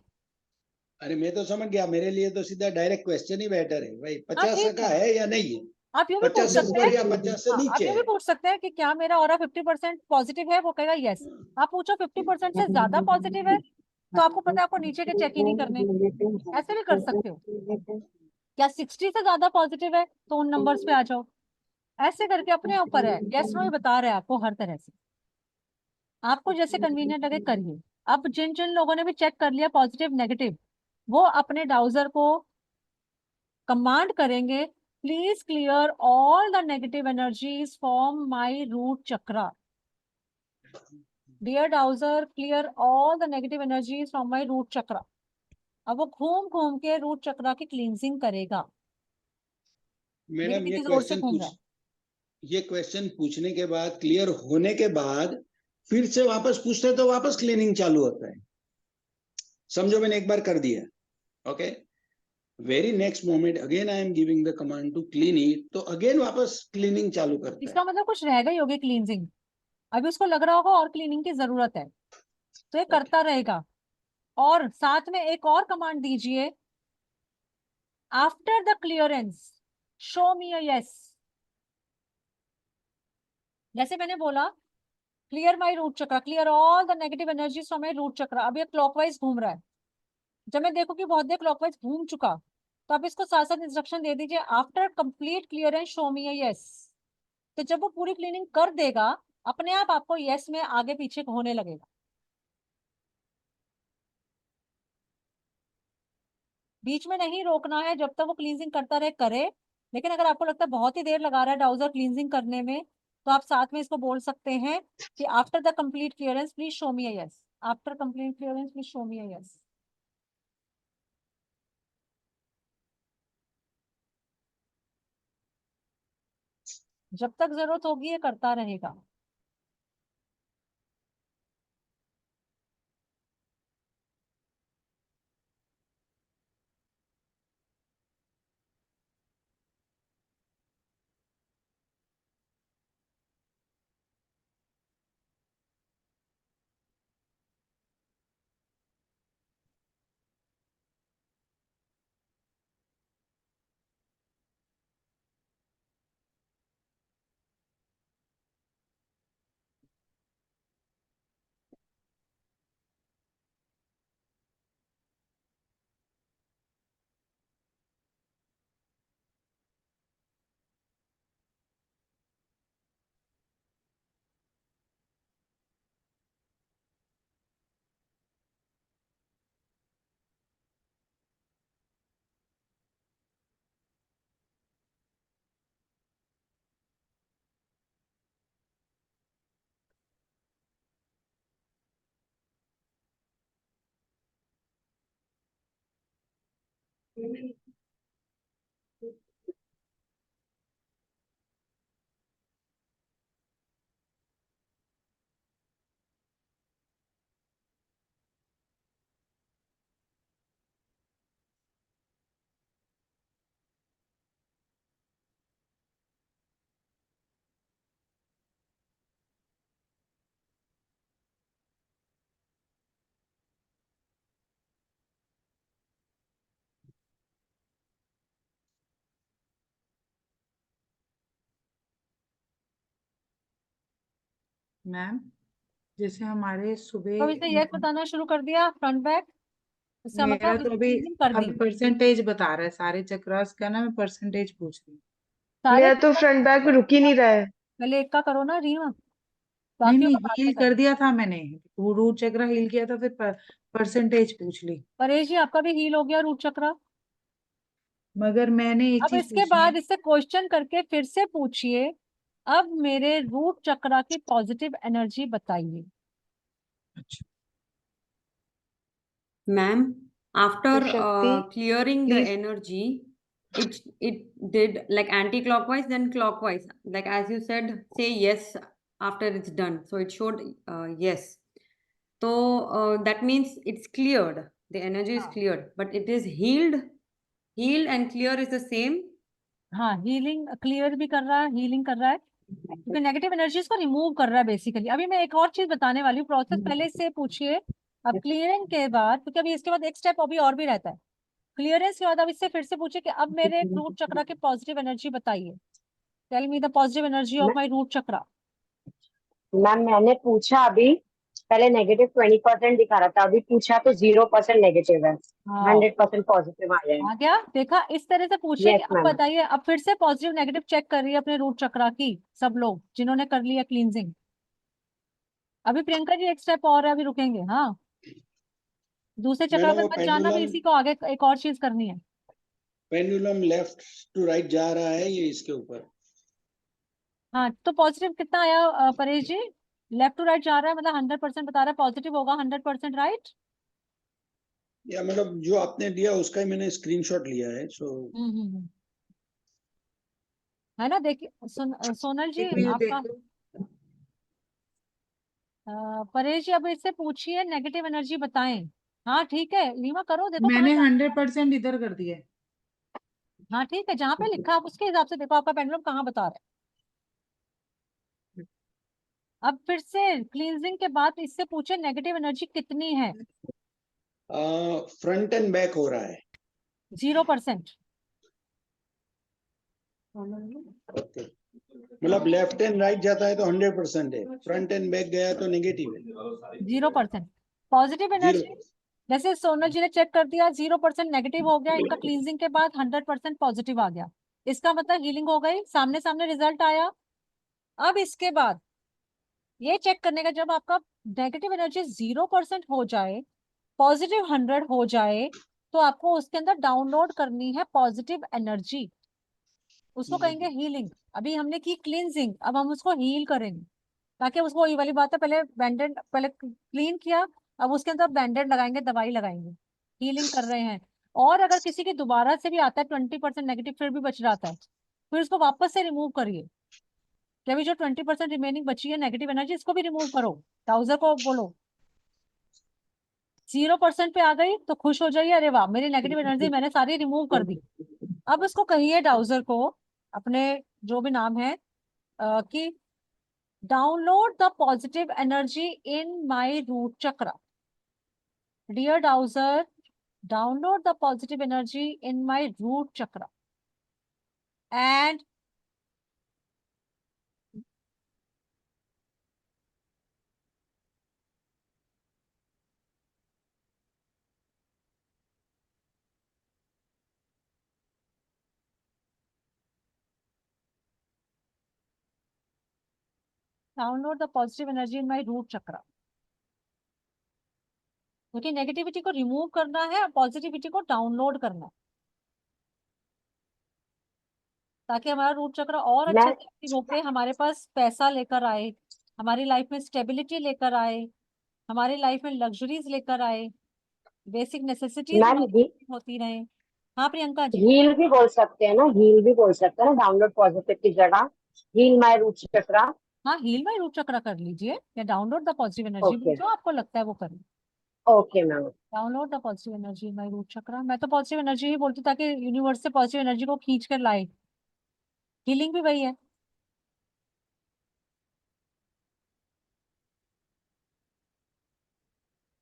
अरे मैं तो समझ गया, मेरे लिए तो सीधा डायरेक्ट क्वेश्चन ही बेटर है भाई, हाँ 50 ठीक का है, है या नहीं है, आप यूं भी पूछ 50 से सकते हैं। ऊपर या 50 से हाँ, आप नीचे यूं भी है। पूछ सकते हैं कि क्या मेरा ऑरा 50% पॉजिटिव है, वो कहेगा यस। आप पूछो 50% से ज्यादा पॉजिटिव है तो आपको पता है आपको नीचे के चेक ही नहीं करने, ऐसे भी कर सकते हो। क्या 60 से ज्यादा पॉजिटिव है तो उन नंबर्स पे आ जाओ, ऐसे करके अपने ऊपर है। यस नो ही बता रहे हैं आपको हर तरह से, आपको जैसे कन्वीनियंट लगे करिए। अब जिन जिन लोगों ने भी चेक कर लिया पॉजिटिव नेगेटिव, वो अपने डाउजर को कमांड करेंगे please clear all the negative energies from my root chakra. Dear dowser clear all the negative energies from my root chakra. अब वो घूम घूम के रूट चक्रा की क्लींजिंग करेगा। देखिए मैडम कितनी जोर से घूम रहा है। ये क्वेश्चन पूछने के बाद, क्लियर होने के बाद फिर से वापस पूछते हैं तो वापस क्लीनिंग चालू होता है। समझो मैंने एक बार कर दिया, okay, very next moment again I am giving the command to clean it, तो अगेन वापस क्लीनिंग चालू करता है। इसका मतलब कुछ रह गई होगी क्लींजिंग, अभी उसको लग रहा होगा और क्लीनिंग की जरूरत है तो ये ओके, करता रहेगा। और साथ में एक और कमांड दीजिए, after the clearance show me a yes. जैसे मैंने बोला clear my root chakra, clear all the negative energies from my root chakra. अब ये क्लॉकवाइज घूम रहा है, जब मैं देखूं कि बहुत देर क्लॉकवाइज घूम चुका तो आप इसको साथ साथ इंस्ट्रक्शन दे दीजिए after complete clearance show me a yes. तो जब वो पूरी क्लीनिंग कर देगा अपने आप आपको यस में आगे पीछे होने लगेगा। बीच में नहीं रोकना है, जब तक वो क्लींजिंग करता रहे करे। लेकिन अगर आपको लगता है बहुत ही देर लगा रहा है डाउजर क्लींजिंग करने में तो आप साथ में इसको बोल सकते हैं कि after the complete clearance please show me a yes, after complete clearance please show me a yes. जब तक जरूरत होगी ये करता रहेगा। मैम जैसे हमारे तो सुबह इसने यस बताना शुरू कर दिया फ्रंट बैक, इसका मेरा मतलब तो अभी cleaning कर दी। अभी परसेंटेज बता रहा है सारे चक्रास का ना, मैं परसेंटेज पूछ रही हूँ। सारे मेरा तो चक्कर फ्रंट बैक में रुक ही नहीं रहा है। पहले एक का करो ना रीमा, नहीं बाकियों नहीं, का बाद हील में कर करो। दिया था मैंने, वो रूट चक्र हील किया था, फिर परसेंटेज पूछ ली। परेश जी आपका भी हील हो गया रूट चक्र। मगर मैंने एक अब चीज इसके पूछनी है। बाद इससे क्वेश्चन करके फिर से पूछिए, अब मेरे रूट चक्र की पॉजिटिव एनर्जी बताइए। अच्छा Ma'am, after Shiv Shakti clearing the please. energy, it did like anti-clockwise, then clockwise. Like as you said, say yes after it's done. So it showed yes. So that means it's cleared. The energy is हाँ cleared, but it is healed. Healed and clear is the same. हाँ, healing clear भी कर रहा है, healing कर रहा है, क्योंकि नेगेटिव एनर्जीज को रिमूव कर रहा है बेसिकली। अभी मैं एक और चीज बताने वाली हूँ, प्रोसेस पहले से पूछिए। अब क्लियरिंग के बाद, क्योंकि अभी इसके बाद एक स्टेप अभी और भी रहता है, क्लियरेंस के बाद अब इससे फिर से पूछिए कि अब मेरे रूट चक्र की पॉजिटिव एनर्जी बताइए। Tell me the positive energy of my root chakra. Ma'am मैंने पूछा अभी, पहले -20% दिखा रहा था, अभी पूछा तो 0% नेगेटिव है, हाँ 100% पॉजिटिव आ जाए। आ गया, देखा, इस तरह से पूछिए कि यस अब मैम। बताइए। अब फिर से पॉजिटिव नेगेटिव चेक कर रही है अपने रूट चक्र की, सब लोग जिन्होंने कर लिया क्लींजिंग। अभी प्रियंका जी एक स्टेप और है, अभी रुकेंगे। हाँ, दूसरे चक्र मैडम पे वो मत जाना, भी इसी को आगे एक और चीज करनी है। पेंडुलम लेफ्ट टू राइट जा रहा है ये इसके ऊपर। हाँ, तो पॉजिटिव कितना आया परेश जी? लेफ्ट टू राइट जा रहा है, मतलब 100% बता रहा है पॉजिटिव होगा, 100% राइट। या मतलब जो आपने दिया उसका ही मैंने स्क्रीनशॉट लिया है, सो है ना। देखिए सोनल जी देखो ये आपका, देखो, परेश जी अब इससे पूछिए नेगेटिव एनर्जी बताएं। हाँ ठीक है लीमा, करो, देखो कहाँ मैंने जा। 100% इधर कर दिया है। हाँ ठीक है, जहाँ पे लिखा आप उसके हिसाब से देखो आपका पेंडुलम कहाँ बता रहा है। अब फिर से क्लींजिंग के बाद इससे पूछे नेगेटिव एनर्जी कितनी है। फ्रंट एंड बैक हो रहा है। 0%। ओके, मतलब लेफ्ट एंड राइट जाता है तो 100% है, फ्रंट एंड बैक गया तो नेगेटिव है। 0% पॉजिटिव एनर्जी। 0। जैसे सोनल जी ने चेक कर दिया, 0% नेगेटिव हो गया इनका, क्लींजिंग के बाद 100% पॉजिटिव आ गया। इसका मतलब हीलिंग हो गई, सामने सामने रिजल्ट आया। अब इसके बाद ये चेक करने का, जब आपका नेगेटिव एनर्जी 0% हो जाए, पॉजिटिव 100 हो जाए, तो आपको उसके अंदर डाउनलोड करनी है पॉजिटिव एनर्जी। उसको कहेंगे हीलिंग। अभी हमने की क्लींजिंग, अब हम उसको हील करेंगे, ताकि उसको, वही वाली बात है, पहले बैंडेड, पहले क्लीन किया, अब उसके अंदर बैंडेड लगाएंगे, दवाई लगाएंगे, हीलिंग कर रहे हैं। और अगर किसी की दोबारा से भी आता है 20% नेगेटिव, फिर भी बच जाता है, फिर उसको वापस से रिमूव करिए। कि अभी जो 20% रिमेनिंग बची है नेगेटिव एनर्जी, इसको भी रिमूव करो। ट्राउजर को बोलो 0% पे आ गई तो खुश हो जाइए, अरे वाह मेरी नेगेटिव एनर्जी मैंने सारी रिमूव कर दी। अब उसको कहिए डाउजर को, अपने जो भी नाम है, कि download the positive energy in my root chakra. Dear dowser, download the positive energy in my root chakra and download the positive energy in my root chakra। क्योंकि नेगेटिविटी को रिमूव करना है और पॉजिटिविटी को डाउनलोड करना है, ताकि हमारा रूट चक्र और अच्छे मैं से एक्टिव होके हमारे पास पैसा लेकर आए, हमारी लाइफ में स्टेबिलिटी लेकर आए, हमारी लाइफ में लग्जरीज लेकर आए, बेसिक नेसेसिटीज मैम हमारी होती रहे। हाँ प्रियंका जी। हील भी बोल सकते हैं ना, हील भी बोल सकते हैं ना, डाउनलोड पॉजिटिव की जगह हील माय रूट चक्रा। हाँ, हील माय रूट चक्रा कर लीजिए या download the positive energy, okay जो आपको लगता है वो करें। Okay ma'am. Download the positive energy my root chakra. मैं तो पॉजिटिव एनर्जी ही बोलती हूँ ताकि यूनिवर्स से पॉजिटिव एनर्जी को खींच कर लाए। हीलिंग भी वही है।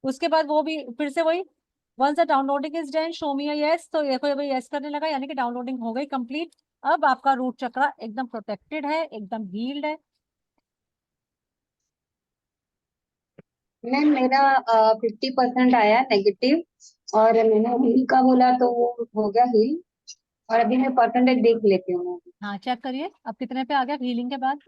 उसके बाद वो भी फिर से वही, once the downloading is done show me a yes, तो देखो ये यस करने लगा, यानी कि डाउनलोडिंग हो गई कंप्लीट। अब आपका रूट चक्रा एकदम प्रोटेक्टेड है, एकदम हील्ड है। मैम मेरा 50% आया नेगेटिव, और मैंने हील का बोला तो वो हो गया हील। और अभी मैं परसेंटेज देख लेती हूँ। हाँ चेक करिए अब कितने पे आ गया हीलिंग के बाद।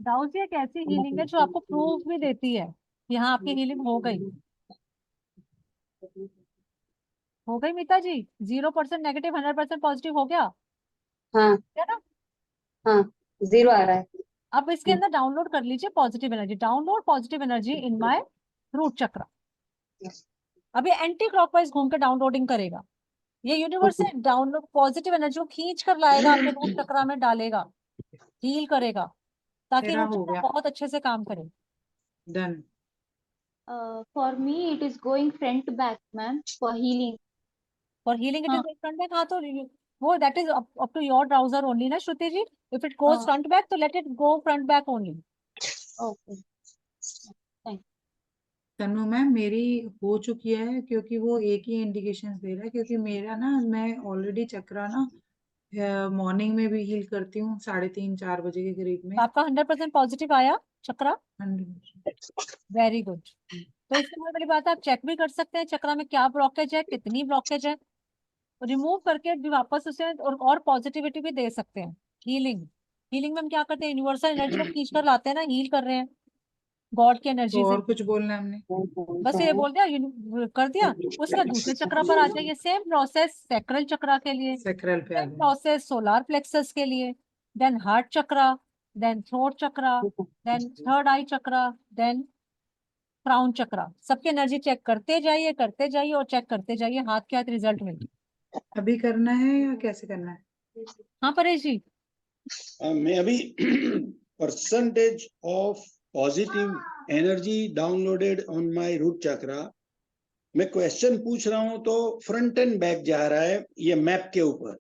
दाऊजी एक ऐसी हीलिंग है जो आपको प्रूफ भी देती है कि हाँ आपकी हीलिंग हो गई। हो गई मीता जी, 0% नेगेटिव 100% पॉजिटिव हो गया, हाँ है ना। हाँ, 0 आ रहा है। अब इसके अंदर डाउनलोड कर लीजिए positive energy, download positive energy in my root chakra. अभी एंटी क्लॉकवाइज घूम के डाउनलोडिंग करेगा, ये यूनिवर्स से डाउनलोड पॉजिटिव एनर्जी को खींच कर लाएगा, आपके रूट चक्रा में डालेगा, हील करेगा, ताकि मेरा रूट हो चक्रा गया। बहुत अच्छे से काम करे। Done. For me, it is going front back, ma'am, for healing. For healing it is हाँ, फ्रंट बैक। हाँ तो वो that is up to your dowser only ना Shruti ji. If it goes front back तो let it go front back only. okay. Thank Tanu ma'am मेरी हो चुकी है, क्योंकि वो एक ही इंडिकेशन दे रहा है, क्योंकि मेरा ना मैं ऑलरेडी चक्रा ना मॉर्निंग में भी हील करती हूँ 3:30-4 बजे के करीब में। आपका 100% पॉजिटिव आया चक्रा, 100%। Very good. तो इसके बाद वाली बात है, आप चेक भी कर सकते हैं चक्रा में क्या ब्लॉकेज है, कितनी ब्लॉकेज है, रिमूव करके भी वापस उसे और पॉजिटिविटी भी दे सकते हैं। हीलिंग, हीलिंग में हम क्या करते हैं, यूनिवर्सल एनर्जी को खींच कर लाते हैं ना, हील कर रहे हैं गॉड की एनर्जी तो से। और कुछ बोलना है हमने? बस ये बोल दिया, कर दिया। उसके बाद दूसरे चक्र पर आ जाइए, सेम प्रोसेस सैक्रल चक्रा के लिए, सैक्रल पे आ सेम गए। प्रोसेस सोलार प्लेक्सस के लिए, देन हार्ट चक्रा, देन थ्रोट चक्रा, देन थर्ड आई चक्रा, देन क्राउन चक्रा। सबकी एनर्जी चेक करते जाइए और चेक करते जाइए, हाथ के हाथ रिजल्ट मिलती। अभी करना है या कैसे करना है? हाँ परेश जी। मैं अभी percentage of positive energy downloaded on my root chakra, मैं क्वेश्चन पूछ रहा हूं तो फ्रंट एंड बैक जा रहा है ये मैप के ऊपर।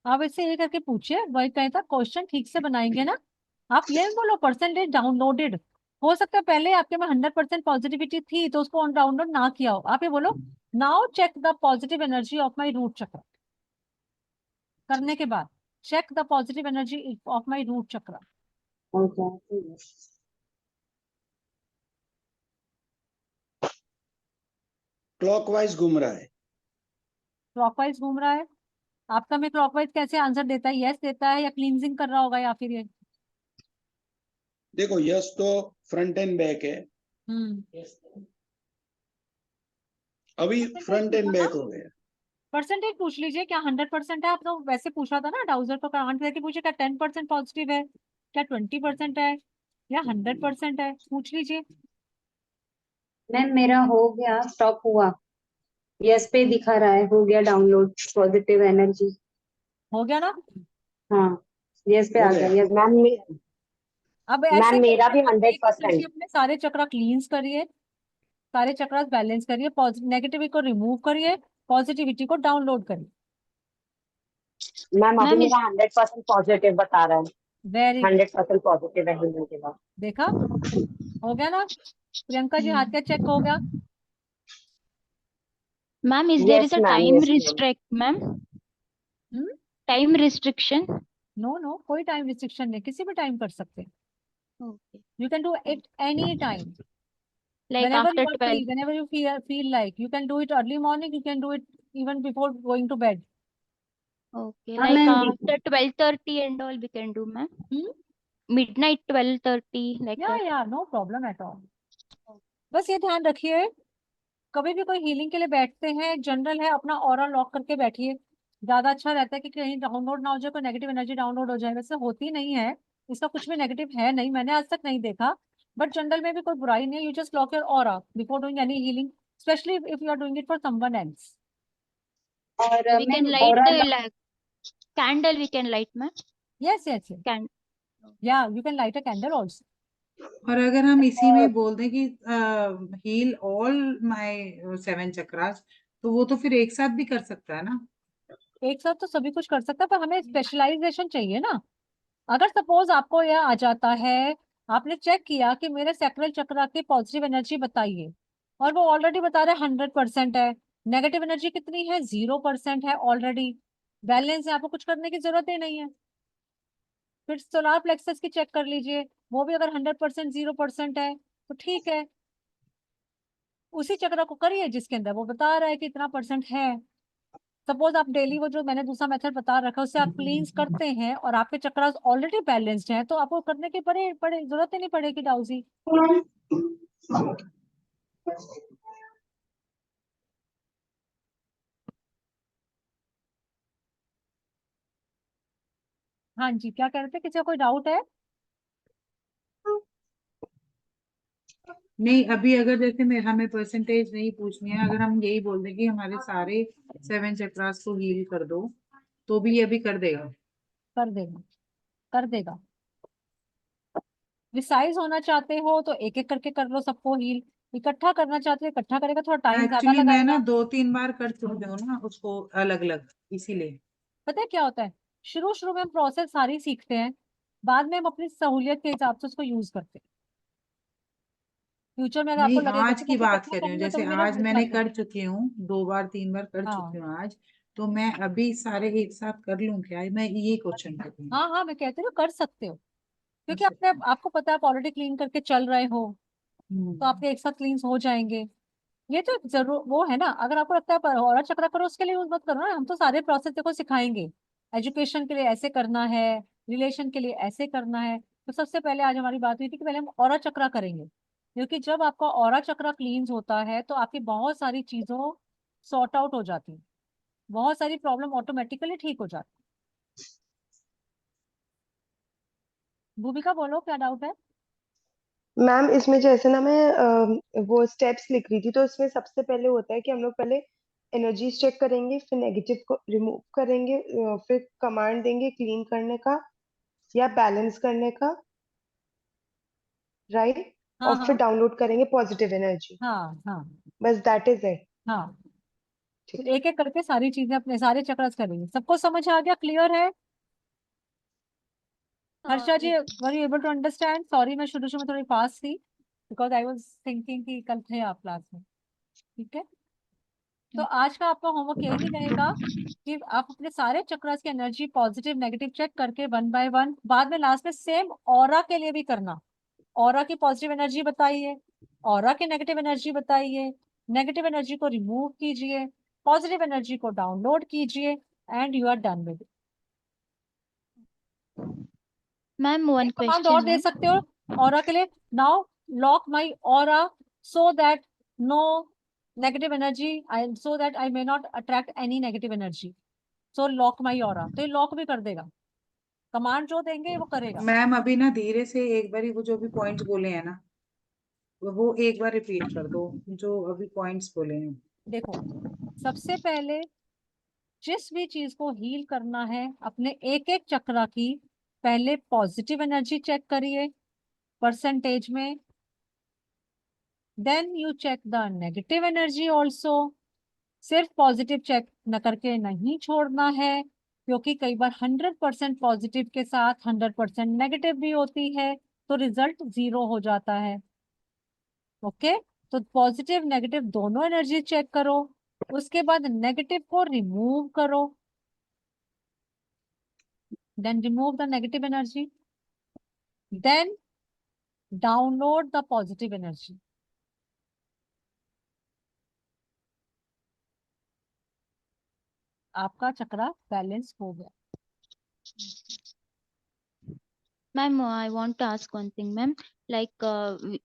आप इससे ये करके पूछिए, वही कहे था क्वेश्चन ठीक से बनाएंगे ना। आप ये बोलो परसेंटेज डाउनलोडेड, हो सकता है पहले आपके में 100% पॉजिटिविटी थी तो उसको डाउनलोड ना किया हो। आप ये बोलो now check the positive energy of my root chakra, करने के बाद check the positive energy of my root chakra. Clockwise घूम रहा है। क्लॉकवाइज घूम रहा है, आपका में क्लॉकवाइज कैसे आंसर देता है, यस देता है या क्लींजिंग कर रहा होगा, या फिर ये देखो यस तो फ्रंट एंड बैक है, अभी फ्रंट एंड बैक हो गया। परसेंटेज पूछ लीजिए क्या 100% है। आप तो वैसे पूछा था ना डाउजर तो काउंट करके पूछे, क्या 10% पॉजिटिव है, क्या 20% है, या 100% है, पूछ लीजिए। मैम मेरा हो गया, स्टॉप हुआ, यस पे दिखा रहा है, हो गया डाउनलोड पॉजिटिव एनर्जी। हो गया ना। हाँ, यस पे हो आ गया, गया। यस। मैम अब ऐसे मैम मेरा भी करके एक एक करके 100%। अपने सारे चक्रा क्लींस करिए, सारे चक्रा बैलेंस करिए, नेगेटिविटी को रिमूव करिए, पॉजिटिविटी को डाउनलोड करिए। मैम अभी Ma'am, is मेरा 100% पॉजिटिव बता रहा है। वेरी गुड, 100% पॉजिटिव है हीलिंग के बाद। देखा, हो गया ना। प्रियंका जी हाथ का चेक हो गया। ma'am, is there is yes a ma'am, time yes ma'am. restrict, ma'am? Hmm, Time restriction? No no, कोई टाइम रिस्ट्रिक्शन नहीं, किसी भी टाइम कर सकते हैं। Okay. You can do it any time, Like whenever you after are 12. free, whenever you feel like. You can do it early morning, you can do it even before going to bed. Okay. हाँ Like ma'am, after 12:30 and all we can do, ma'am. Hmm? Midnight 12:30 like that. Yeah, no problem at all. बस ये ध्यान रखिए, कभी भी कोई healing के लिए बैठते हैं, जनरल है, अपना ऑरा लॉक करके बैठिए, ज्यादा अच्छा रहता है कि कहीं डाउनलोड ना हो जाए, कोई नेगेटिव एनर्जी डाउनलोड हो जाए। वैसे होती नहीं है, इसका कुछ भी नेगेटिव है नहीं, मैंने आज तक नहीं देखा। बट जनरल में भी कोई बुराई नहीं है, you just lock your aura before doing any healing, specially if you are doing it for someone else. और We can ma'am light aura the candle. We can light, ma'am. Yes yes, Can या you can light a candle also. और अगर हम इसी में बोल दें कि हील ऑल माय 7 चक्रास, तो वो तो फिर एक साथ भी कर सकता है ना। एक साथ तो सभी कुछ कर सकता है, पर हमें स्पेशलाइजेशन चाहिए ना। अगर सपोज आपको यह आ जाता है, आपने चेक किया कि मेरे सैक्रल चक्र की पॉजिटिव एनर्जी बताइए, और वो ऑलरेडी बता रहा है 100% है, नेगेटिव एनर्जी कितनी है 0% है, ऑलरेडी बैलेंस है, आपको कुछ करने की जरूरत ही नहीं है। फिर सोलार प्लेक्सस की चेक कर लीजिए, वो भी अगर 100% 0% है तो ठीक है, उसी चक्र को करिए जिसके अंदर वो बता रहा है कि इतना परसेंट है। सपोज आप डेली वो जो मैंने दूसरा मेथड बता रखा है उससे आप क्लींस करते हैं और आपके चक्रास ऑलरेडी बैलेंस्ड हैं, तो आपको करने की पड़े जरूरत ही नहीं पड़ेगी डाउजी। हाँ जी, क्या कह रहे थे, किसी का कोई डाउट है? नहीं, अभी अगर जैसे हमें परसेंटेज नहीं पूछनी है, अगर हम यही बोल दें कि हमारे सारे 7 चक्रास को हील कर दो, तो भी ये भी कर देगा। कर देगा, कर देगा। रिसाइज होना चाहते हो तो एक एक करके कर लो सबको हील, इकट्ठा करना चाहते हो इकट्ठा करेगा, थोड़ा टाइम ज्यादा एक्चुअली मैं ना लगाएगा। 2-3 बार कर चुकी हूँ ना उसको अलग अलग, इसीलिए। पता है क्या होता है, शुरू शुरू में हम प्रोसेस सारी सीखते हैं, बाद में हम अपनी सहूलियत के हिसाब से उसको यूज करते हैं। फ्यूचर में अगर आपको नहीं, लगेगा आज कि की मुझे बात इकट्ठा कर रही हूँ, करना है तो जैसे वो मेरा आज मैंने डिसाइड है। कर चुकी हूँ 2-3 बार कर चुकी हाँ हूँ आज, तो मैं अभी सारे एक साथ कर लूं क्या, मैं ये क्वेश्चन कर रही हूँ। हाँ हाँ, मैं कहती हूँ कर सकते हो, कर क्योंकि अपने सकती आपको पता है आप ऑलरेडी क्लीन करके चल रहे हो, हूँ। तो आपके एक साथ क्लीन हो जाएंगे। ये तो जरूर वो है ना, अगर आपको लगता है और चक्रा करो उसके लिए यूज मत करो ना, हम तो सारे प्रोसेस देखो सिखाएंगे। एजुकेशन के लिए ऐसे करना है, रिलेशन के लिए ऐसे करना है। तो सबसे पहले आज हमारी बात हुई थी कि पहले हम ऑरा चक्रा करेंगे, क्योंकि जब आपका ऑरा चक्रा क्लीन होता है तो आपकी बहुत सारी चीजों सॉर्ट आउट हो जाती है, बहुत सारी प्रॉब्लम ऑटोमेटिकली ठीक हो जाती है। भूमिका बोलो, क्या डाउट है? मैम इसमें जैसे ना मैं वो स्टेप्स लिख रही थी, तो इसमें सबसे पहले होता है कि हम लोग पहले एनर्जीज चेक करेंगे, फिर नेगेटिव को रिमूव करेंगे, फिर कमांड देंगे क्लीन करने का या बैलेंस करने का, राइट? हाँ और फिर हाँ डाउनलोड करेंगे पॉजिटिव एनर्जी। हाँ हाँ बस दैट इज इट। हाँ, फिर ठीक एक एक करके सारी चीजें अपने सारे चक्रास करेंगे। सबको समझ आ गया, क्लियर है? Harsha ji, were you able to understand? Sorry मैं शुरू शुरू में थोड़ी फास्ट थी, बिकॉज आई वाज थिंकिंग कि कल थे आप क्लास में। ठीक है, तो आज का आपका होमवर्क यही रहेगा कि आप अपने सारे चक्रास की एनर्जी पॉजिटिव नेगेटिव चेक करके वन बाय वन, बाद में लास्ट में सेम ऑरा के लिए भी करना। ऑरा की पॉजिटिव एनर्जी बताइए, ऑरा की नेगेटिव एनर्जी बताइए, नेगेटिव एनर्जी को रिमूव कीजिए, पॉजिटिव एनर्जी को डाउनलोड कीजिए, and you are done with. ma'am, one command और question, दे ma'am. सकते हो ऑरा के लिए, now lock my aura so that no negative energy, I so that I may not attract any negative energy, so lock my aura, तो ये lock भी कर देगा, कमांड जो देंगे वो करेगा। मैम अभी ना धीरे से एक बार वो जो भी पॉइंट्स बोले हैं ना, वो एक बार रिपीट कर दो, जो अभी पॉइंट्स बोले हैं। देखो, सबसे पहले जिस भी चीज को हील करना है अपने एक एक चक्रा की, पहले पॉजिटिव एनर्जी चेक करिए परसेंटेज में, then you check the negative energy also. सिर्फ पॉजिटिव चेक न करके नहीं छोड़ना है, क्योंकि कई बार 100% पॉजिटिव के साथ 100% नेगेटिव भी होती है, तो रिजल्ट 0 हो जाता है। ओके, तो पॉजिटिव नेगेटिव दोनों एनर्जी चेक करो, उसके बाद नेगेटिव को रिमूव करो, then remove the negative energy, then download the positive energy. आपका चक्रा बैलेंस हो गया। Ma'am, I want to ask one thing, ma'am. Like,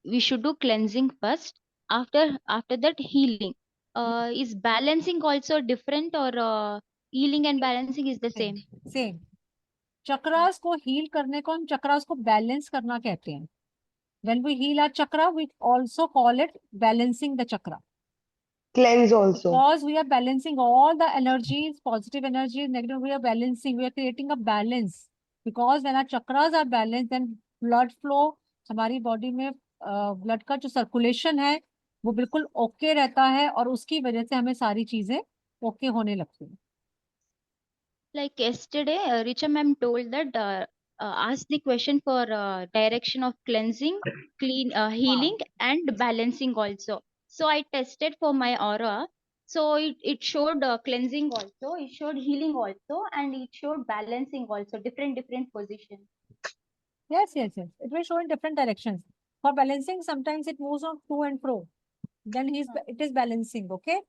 we should do cleansing first. After that, healing. Is balancing also different, or healing and balancing is the same same? Same, chakras को heal करने को हम चक्रास को balance करना कहते हैं। When we heal our chakra, we also call it balancing the chakra. Cleanse also. Because we are balancing all the energies, positive energies, negative, we are balancing, we are creating a balance. Because when our chakras are balanced, then blood flow, हमारी body में blood का जो circulation है वो बिल्कुल okay रहता है, और उसकी वजह से हमें सारी चीजें ओके होने लगती हैं. Like yesterday, Richa ma'am told that ask the question for direction of cleansing, healing, and balancing also. So I tested for my aura. So it showed cleansing also, it showed healing also, and it showed balancing also, different positions. Yes. It will show in different directions. For balancing, sometimes it moves on to and fro. Then it is balancing, okay?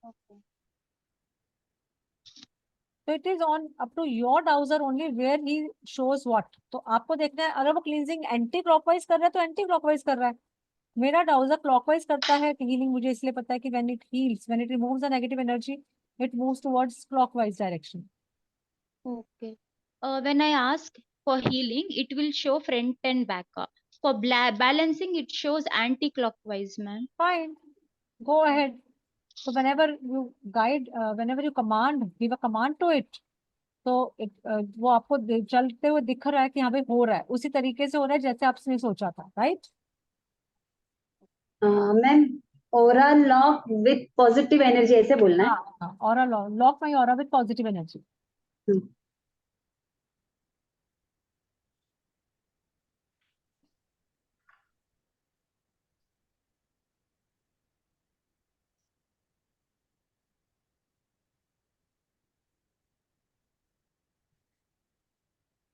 Okay. So it is on up to your dowser only where he shows what. तो आपको देखना है, अगर वो cleansing anti clockwise कर रहा है तो एंटी क्लॉकवाइज कर रहा है. मेरा डाउजर क्लॉकवाइज करता है हीलिंग, मुझे इसलिए पता है कि when it heals, when it removes the negative energy, it moves towards clockwise direction. Okay. When I ask for healing, it will show front and back. For balancing, it shows anti-clockwise, ma'am. Fine, go ahead. So whenever you guide, whenever you command, give a command to it, तो वो आपको चलते हुए दिख रहा है कि यहाँ पे हो रहा है, उसी तरीके से हो रहा है जैसे आपने सोचा था, right? Ma'am aura lock with positive energy ऐसे बोलना है. हाँ, aura lock my aura with positive energy.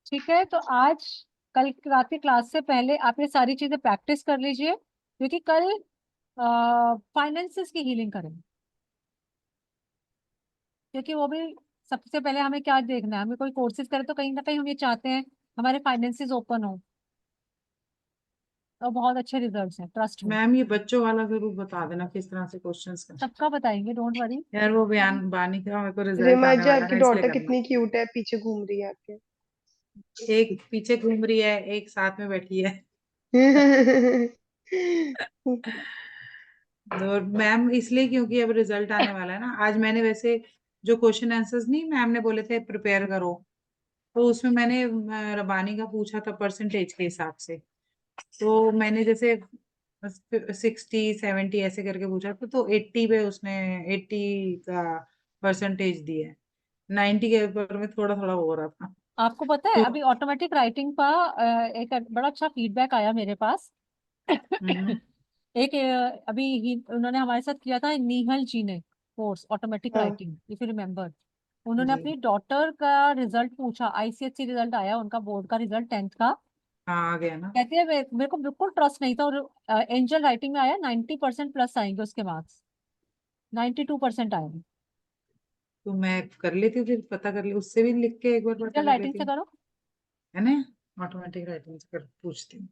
ठीक है, तो आज कल रात की क्लास से पहले आप ये सारी चीजें प्रैक्टिस कर लीजिए, क्योंकि कल फाइनेंसेस की हीलिंग करेंगे. क्योंकि वो भी सबसे पहले हमें क्या देखना है, हमें कोई कोर्सेज करे तो कहीं ना कहीं हम ये चाहते हैं हमारे फाइनेंसेस ओपन हो, और बहुत अच्छे रिजल्ट्स हैं, ट्रस्ट में. मैम ये बच्चों वाला जरूर बता देना किस तरह से क्वेश्चंस का. सबका बताएंगे, डोंट वरी. यार वो बयान बानी का मेरे को रिजल्ट रिमा आने जी, वाला आपकी है, इसलिए डॉटर करना. कितनी क्यूट है, पीछे घूम रही है आपके. एक पीछे घूम रही है, एक साथ में बैठी है. और मैम इसलिए क्योंकि अब रिजल्ट आने वाला है ना. आज मैंने वैसे जो क्वेश्चन आंसर्स नहीं मैम ने बोले थे प्रिपेयर करो, तो उसमें मैंने रबानी का पूछा था परसेंटेज के हिसाब से. तो मैंने जैसे 60-70 ऐसे करके पूछा था, तो 80 पे उसने 80 का परसेंटेज दिया है. 90 के ऊपर में थोड़ा थोड़ा हो रहा था. आपको पता है तो अभी ऑटोमेटिक राइटिंग का एक बड़ा अच्छा फीडबैक आया मेरे पास. एक अभी उन्होंने हमारे साथ किया था, निहल जी ने कोर्स ऑटोमेटिक हाँ. Writing, if you remember. उन्होंने जी अपनी डॉटर का रिजल्ट पूछा, आईसीएससी रिजल्ट आया उनका, बोर्ड का रिजल्ट 10th का. हाँ आ गया ना. कहती है मेरे को बिल्कुल ट्रस्ट नहीं था, और एंजल राइटिंग में आया 90% प्लस आएंगे उसके मार्क्स, 92% आएंगे. तो मैं कर लेती हूँ, फिर पता कर ली उससे भी लिख के एक बार पता एंजल कर राइटिंग लेती से हूँ, करो. है ना. ऑटोमेटिक राइटिंग से कर पूछती हूँ.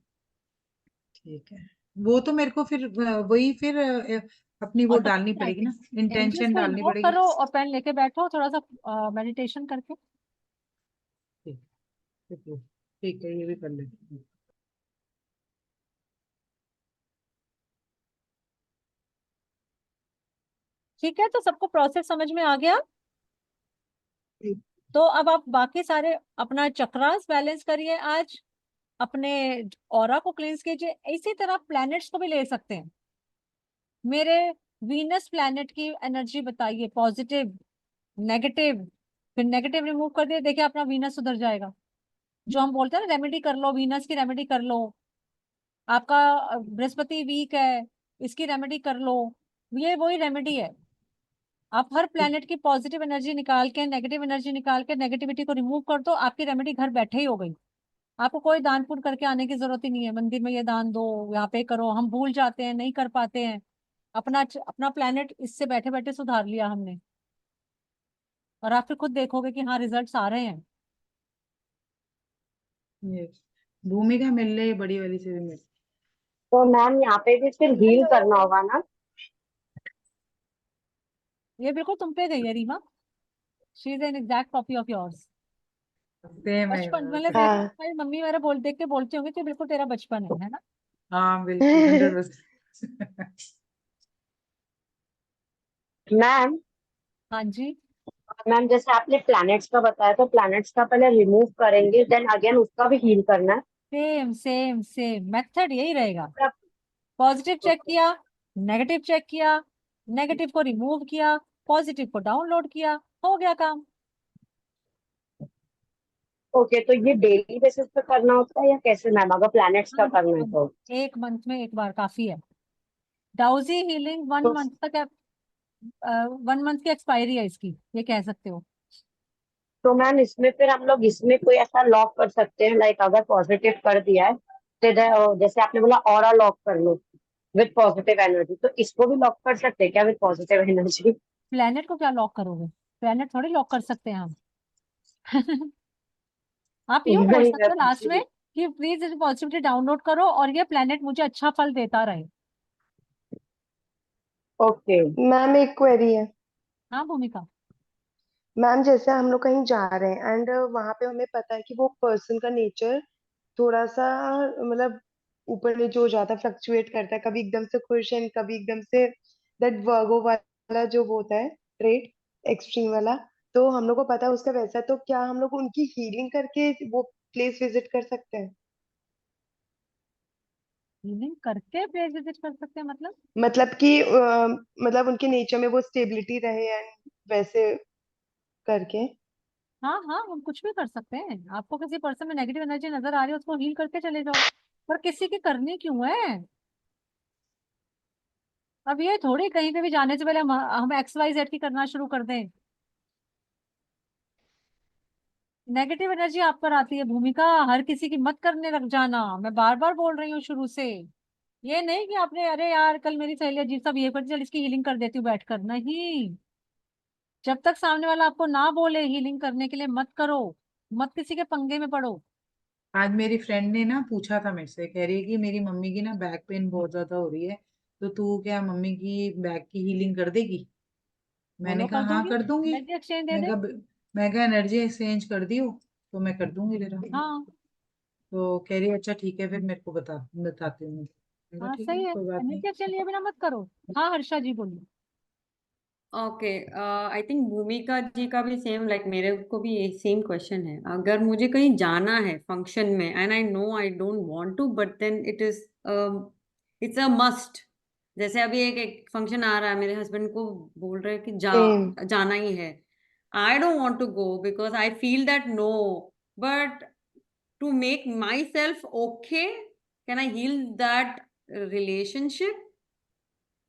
ठीक है. वो तो मेरे को फिर वही फिर अपनी वो डालनी ऑटोमेटिक पड़ेगी राइटिंग, ना, इंटेंशन एंजल्स को डालनी इन्वोक पड़ेगी. करो और पेन लेके बैठो, थोड़ा सा मेडिटेशन करके. ठीक ठीक ठीक है, ये भी कर लेती हूँ. ठीक है, तो सबको प्रोसेस समझ में आ गया. तो अब आप बाकी सारे अपना चक्रास बैलेंस करिए आज, अपने ऑरा को क्लींस कीजिए. इसी तरह प्लैनेट्स को भी ले सकते हैं. मेरे वीनस प्लैनेट की एनर्जी बताइए, पॉजिटिव, नेगेटिव, फिर नेगेटिव रिमूव कर दिए, देखिए अपना वीनस सुधर जाएगा. जो हम बोलते हैं ना, रेमेडी कर लो, वीनस की रेमेडी कर लो. आपका बृहस्पति वीक है, इसकी रेमेडी कर लो. ये वही रेमेडी है. आप हर प्लेनेट की पॉजिटिव एनर्जी निकाल के, नेगेटिव एनर्जी निकाल के, नेगेटिविटी को रिमूव कर दो, आपकी रेमेडी घर बैठे ही हो गई. आपको कोई दान पुण्य करके आने की जरूरत ही नहीं है, मंदिर में ये दान दो, यहाँ पे करो. हम भूल जाते हैं, नहीं कर पाते हैं. अपना प्लेनेट इससे बैठे बैठे सुधार लिया हमने, और आप फिर खुद देखोगे कि हाँ रिजल्ट्स आ रहे हैं. ये भूमिका मिल रही है, बड़ी वाली से भी मिल. तो मैम यहाँ पे भी फिर हील करना होगा ना. ये बिल्कुल तुम पे गई है Reema. She is an exact copy of yours. Same है बचपन मतलब सेम. हाँ. मेरी मम्मी मेरा देख के बोलती होंगी कि बिल्कुल तेरा बचपन है ना. हाँ बिल्कुल 100%। मैम हाँ जी, मैम जैसे आपने प्लैनेट्स का बताया, तो प्लैनेट्स का पहले रिमूव करेंगे, देन अगेन उसका भी हील करना है। सेम सेम सेम मेथड यही रहेगा। मतलब पॉजिटिव चेक किया, नेगेटिव चेक किया, नेगेटिव को रिमूव किया, पॉजिटिव को डाउनलोड किया, हो गया काम। ओके, तो ये डेली बेसिस पे करना होता है या कैसे मैम, अगर प्लैनेट्स का करना है तो? एक मंथ में एक बार काफी है। डाउजी हीलिंग वन तो, मंथ तक है, 1 मंथ की एक्सपायरी है इसकी, ये कह सकते हो। तो मैम इसमें फिर हम लोग इसमें कोई ऐसा लॉक कर सकते हैं, लाइक अगर पॉजिटिव कर दिया है तो जैसे आपने बोला ऑरा लॉक कर लो विद पॉजिटिव एनर्जी, तो इसको भी लॉक कर सकते हैं क्या विद पॉजिटिव एनर्जी? प्लेनेट को क्या लॉक करोगे? प्लेनेट थोड़ी लॉक कर सकते हैं हम। आप यूं बोल नहीं मैं सकते हो पूछ लास्ट रही में कि प्लीज इस पॉजिटिविटी डाउनलोड करो और ये प्लेनेट मुझे अच्छा फल देता रहे। ओके। मैम एक क्वेरी है। हाँ भूमिका। मैम जैसे हम लोग कहीं जा रहे हैं एंड वहां पे हमें पता है कि वो पर्सन का नेचर थोड़ा सा मतलब ऊपर नीचे हो जाता है, फ्लक्चुएट करता है, कभी एकदम से खुश है कभी एकदम से दैट वर्गो वाला जो वो होता है ट्रेट, एक्सट्रीम वाला। तो हम लोग को पता है उसका वैसा, तो क्या हम लोग उनकी हीलिंग करके वो प्लेस विजिट कर सकते हैं? हीलिंग करके प्लेस विजिट कर सकते हैं मतलब? मतलब कि मतलब उनके नेचर में वो स्टेबिलिटी रहे एंड वैसे करके। हाँ हाँ, हम कुछ भी कर सकते हैं। आपको किसी पर्सन में नेगेटिव एनर्जी नजर आ रही है, उसको हील करके चले जाओ। पर किसी की करनी क्यों है? अब ये थोड़ी कहीं पे भी जाने से पहले हम XYZ की करना शुरू कर दें। नेगेटिव एनर्जी आप पर आती है भूमिका, हर किसी की मत करने लग जाना। मैं बार बार बोल रही हूँ शुरू से। ये नहीं कि आपने अरे यार कल मेरी सहेली अजीब सा बिहेव करती, चल इसकी हीलिंग कर देती हूँ बैठकर, नहीं। जब तक सामने वाला आपको ना बोले हीलिंग करने के लिए मत करो, मत किसी के पंगे में पड़ो। आज मेरी फ्रेंड ने ना पूछा था मेरे से, कह रही है कि मेरी मम्मी की ना बैक पेन बहुत ज्यादा हो रही है, तो तू क्या मम्मी की बैक की हीलिंग कर देगी? मैंने बोलो कहा कर हाँ दूंगी, कर दूंगी। एनर्जी एक्सचेंज दे मैं दे। कहा मैं कहा एनर्जी एक्सचेंज कर दियो, तो मैं कर दूंगी तेरा। हाँ तो कह रही है अच्छा ठीक है, फिर मेरे को बताती हूँ। मैंने कहा हाँ ठीक है सही है, कोई बात नहीं। एनर्जी एक्सचेंज लिए बिना मत करो। हाँ हर्षा जी बोलिए। ओके, आई थिंक भूमिका जी का भी सेम, लाइक मेरे को भी ये सेम क्वेश्चन है। अगर मुझे कहीं जाना है फंक्शन में and I know I don't want to, but then it's a must. जैसे अभी एक फंक्शन आ रहा है, मेरे हस्बैंड को बोल रहे हैं कि सेम। जाना ही है। I don't want to go because I feel that no, but to make myself okay, can I heal that relationship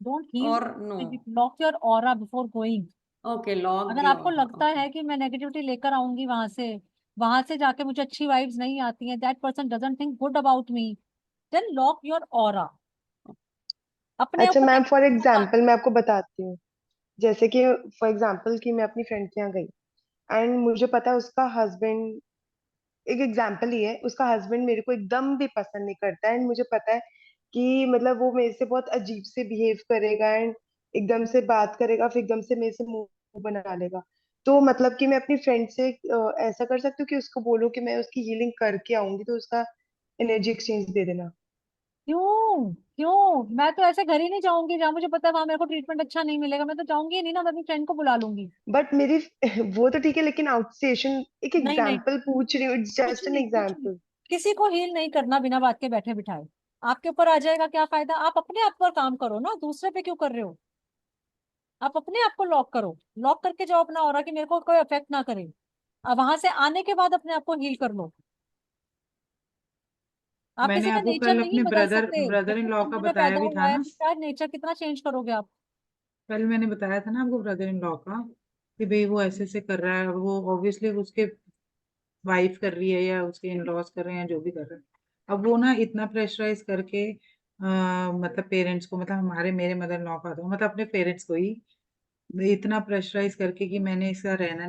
don't heal, और no? Block your aura before going. Okay, lock अगर दी आपको aura, लगता है कि मैं negativity लेकर आऊंगी वहां से जाके मुझे अच्छी वाइब्स नहीं आती हैं, that person doesn't think good about me, then lock your aura. अपने अच्छा ऊपर मैम फॉर negativity मत एग्जाम्पल मैं आपको बताती हूँ। जैसे कि फॉर एग्जाम्पल कि मैं अपनी फ्रेंड के यहाँ गई एंड मुझे पता है उसका हस्बैंड, एक एग्जाम्पल ही है, उसका हस्बैंड मेरे को एकदम भी पसंद नहीं करता एंड मुझे पता है कि मतलब वो मेरे से बहुत अजीब से बिहेव करेगा एंड एकदम से बात करेगा फिर एकदम से मेरे से मुंह बना लेगा। तो मतलब कि मैं अपनी फ्रेंड से ऐसा कर सकती हूँ कि उसको बोलूँ कि मैं उसकी हीलिंग करके आऊंगी, तो उसका एनर्जी एक्सचेंज दे देना। क्यों क्यों? मैं तो ऐसे घर ही नहीं जाऊंगी जहां मुझे पता है वहां मेरे को ट्रीटमेंट अच्छा नहीं मिलेगा। मैं तो जाऊंगी ही नहीं ना, मैं अपनी फ्रेंड को बुला लूंगी। बट मेरी वो तो ठीक है लेकिन आउटस्टेशन एक नहीं नहीं, एग्जाम्पल पूछ रही हूँ, इट्स कुछ जस्ट एन नहीं कुछ नहीं। एग्जाम्पल। किसी को हील नहीं करना बिना बात के बैठे बिठाए। आपके ऊपर आ जाएगा क्या फायदा? आप अपने आप पर काम करो ना, दूसरे पे क्यों कर रहे हो? आप अपने आप को लॉक करो, लॉक करके जाओ अपना ऑरा कि मेरे को कोई अफेक्ट ना करे। अब वहां से आने के बाद अपने आप को हील कर लो। आप मैंने किसी का आपको नेचर कल नहीं अपने बदल ब्रदर सकते। ब्रदर इन जिस लॉ का कमरे में बताया पैदा भी था हुआ है ना। क्या नेचर कितना चेंज करोगे आप? कल मैंने बताया था ना आपको ब्रदर इन लॉ का, कि भाई वो ऐसे ऐसे कर रहा है, और वो ऑब्वियसली उसके वाइफ कर रही है या उसके इन लॉज कर रहे हैं, जो भी कर रहे हैं। अब वो ना इतना प्रेशराइज करके मतलब पेरेंट्स को, मतलब हमारे मेरे मदर इन लॉ का था, मतलब अपने पेरेंट्स को ही इतना प्रेशराइज करके कि मैंने इसका रहना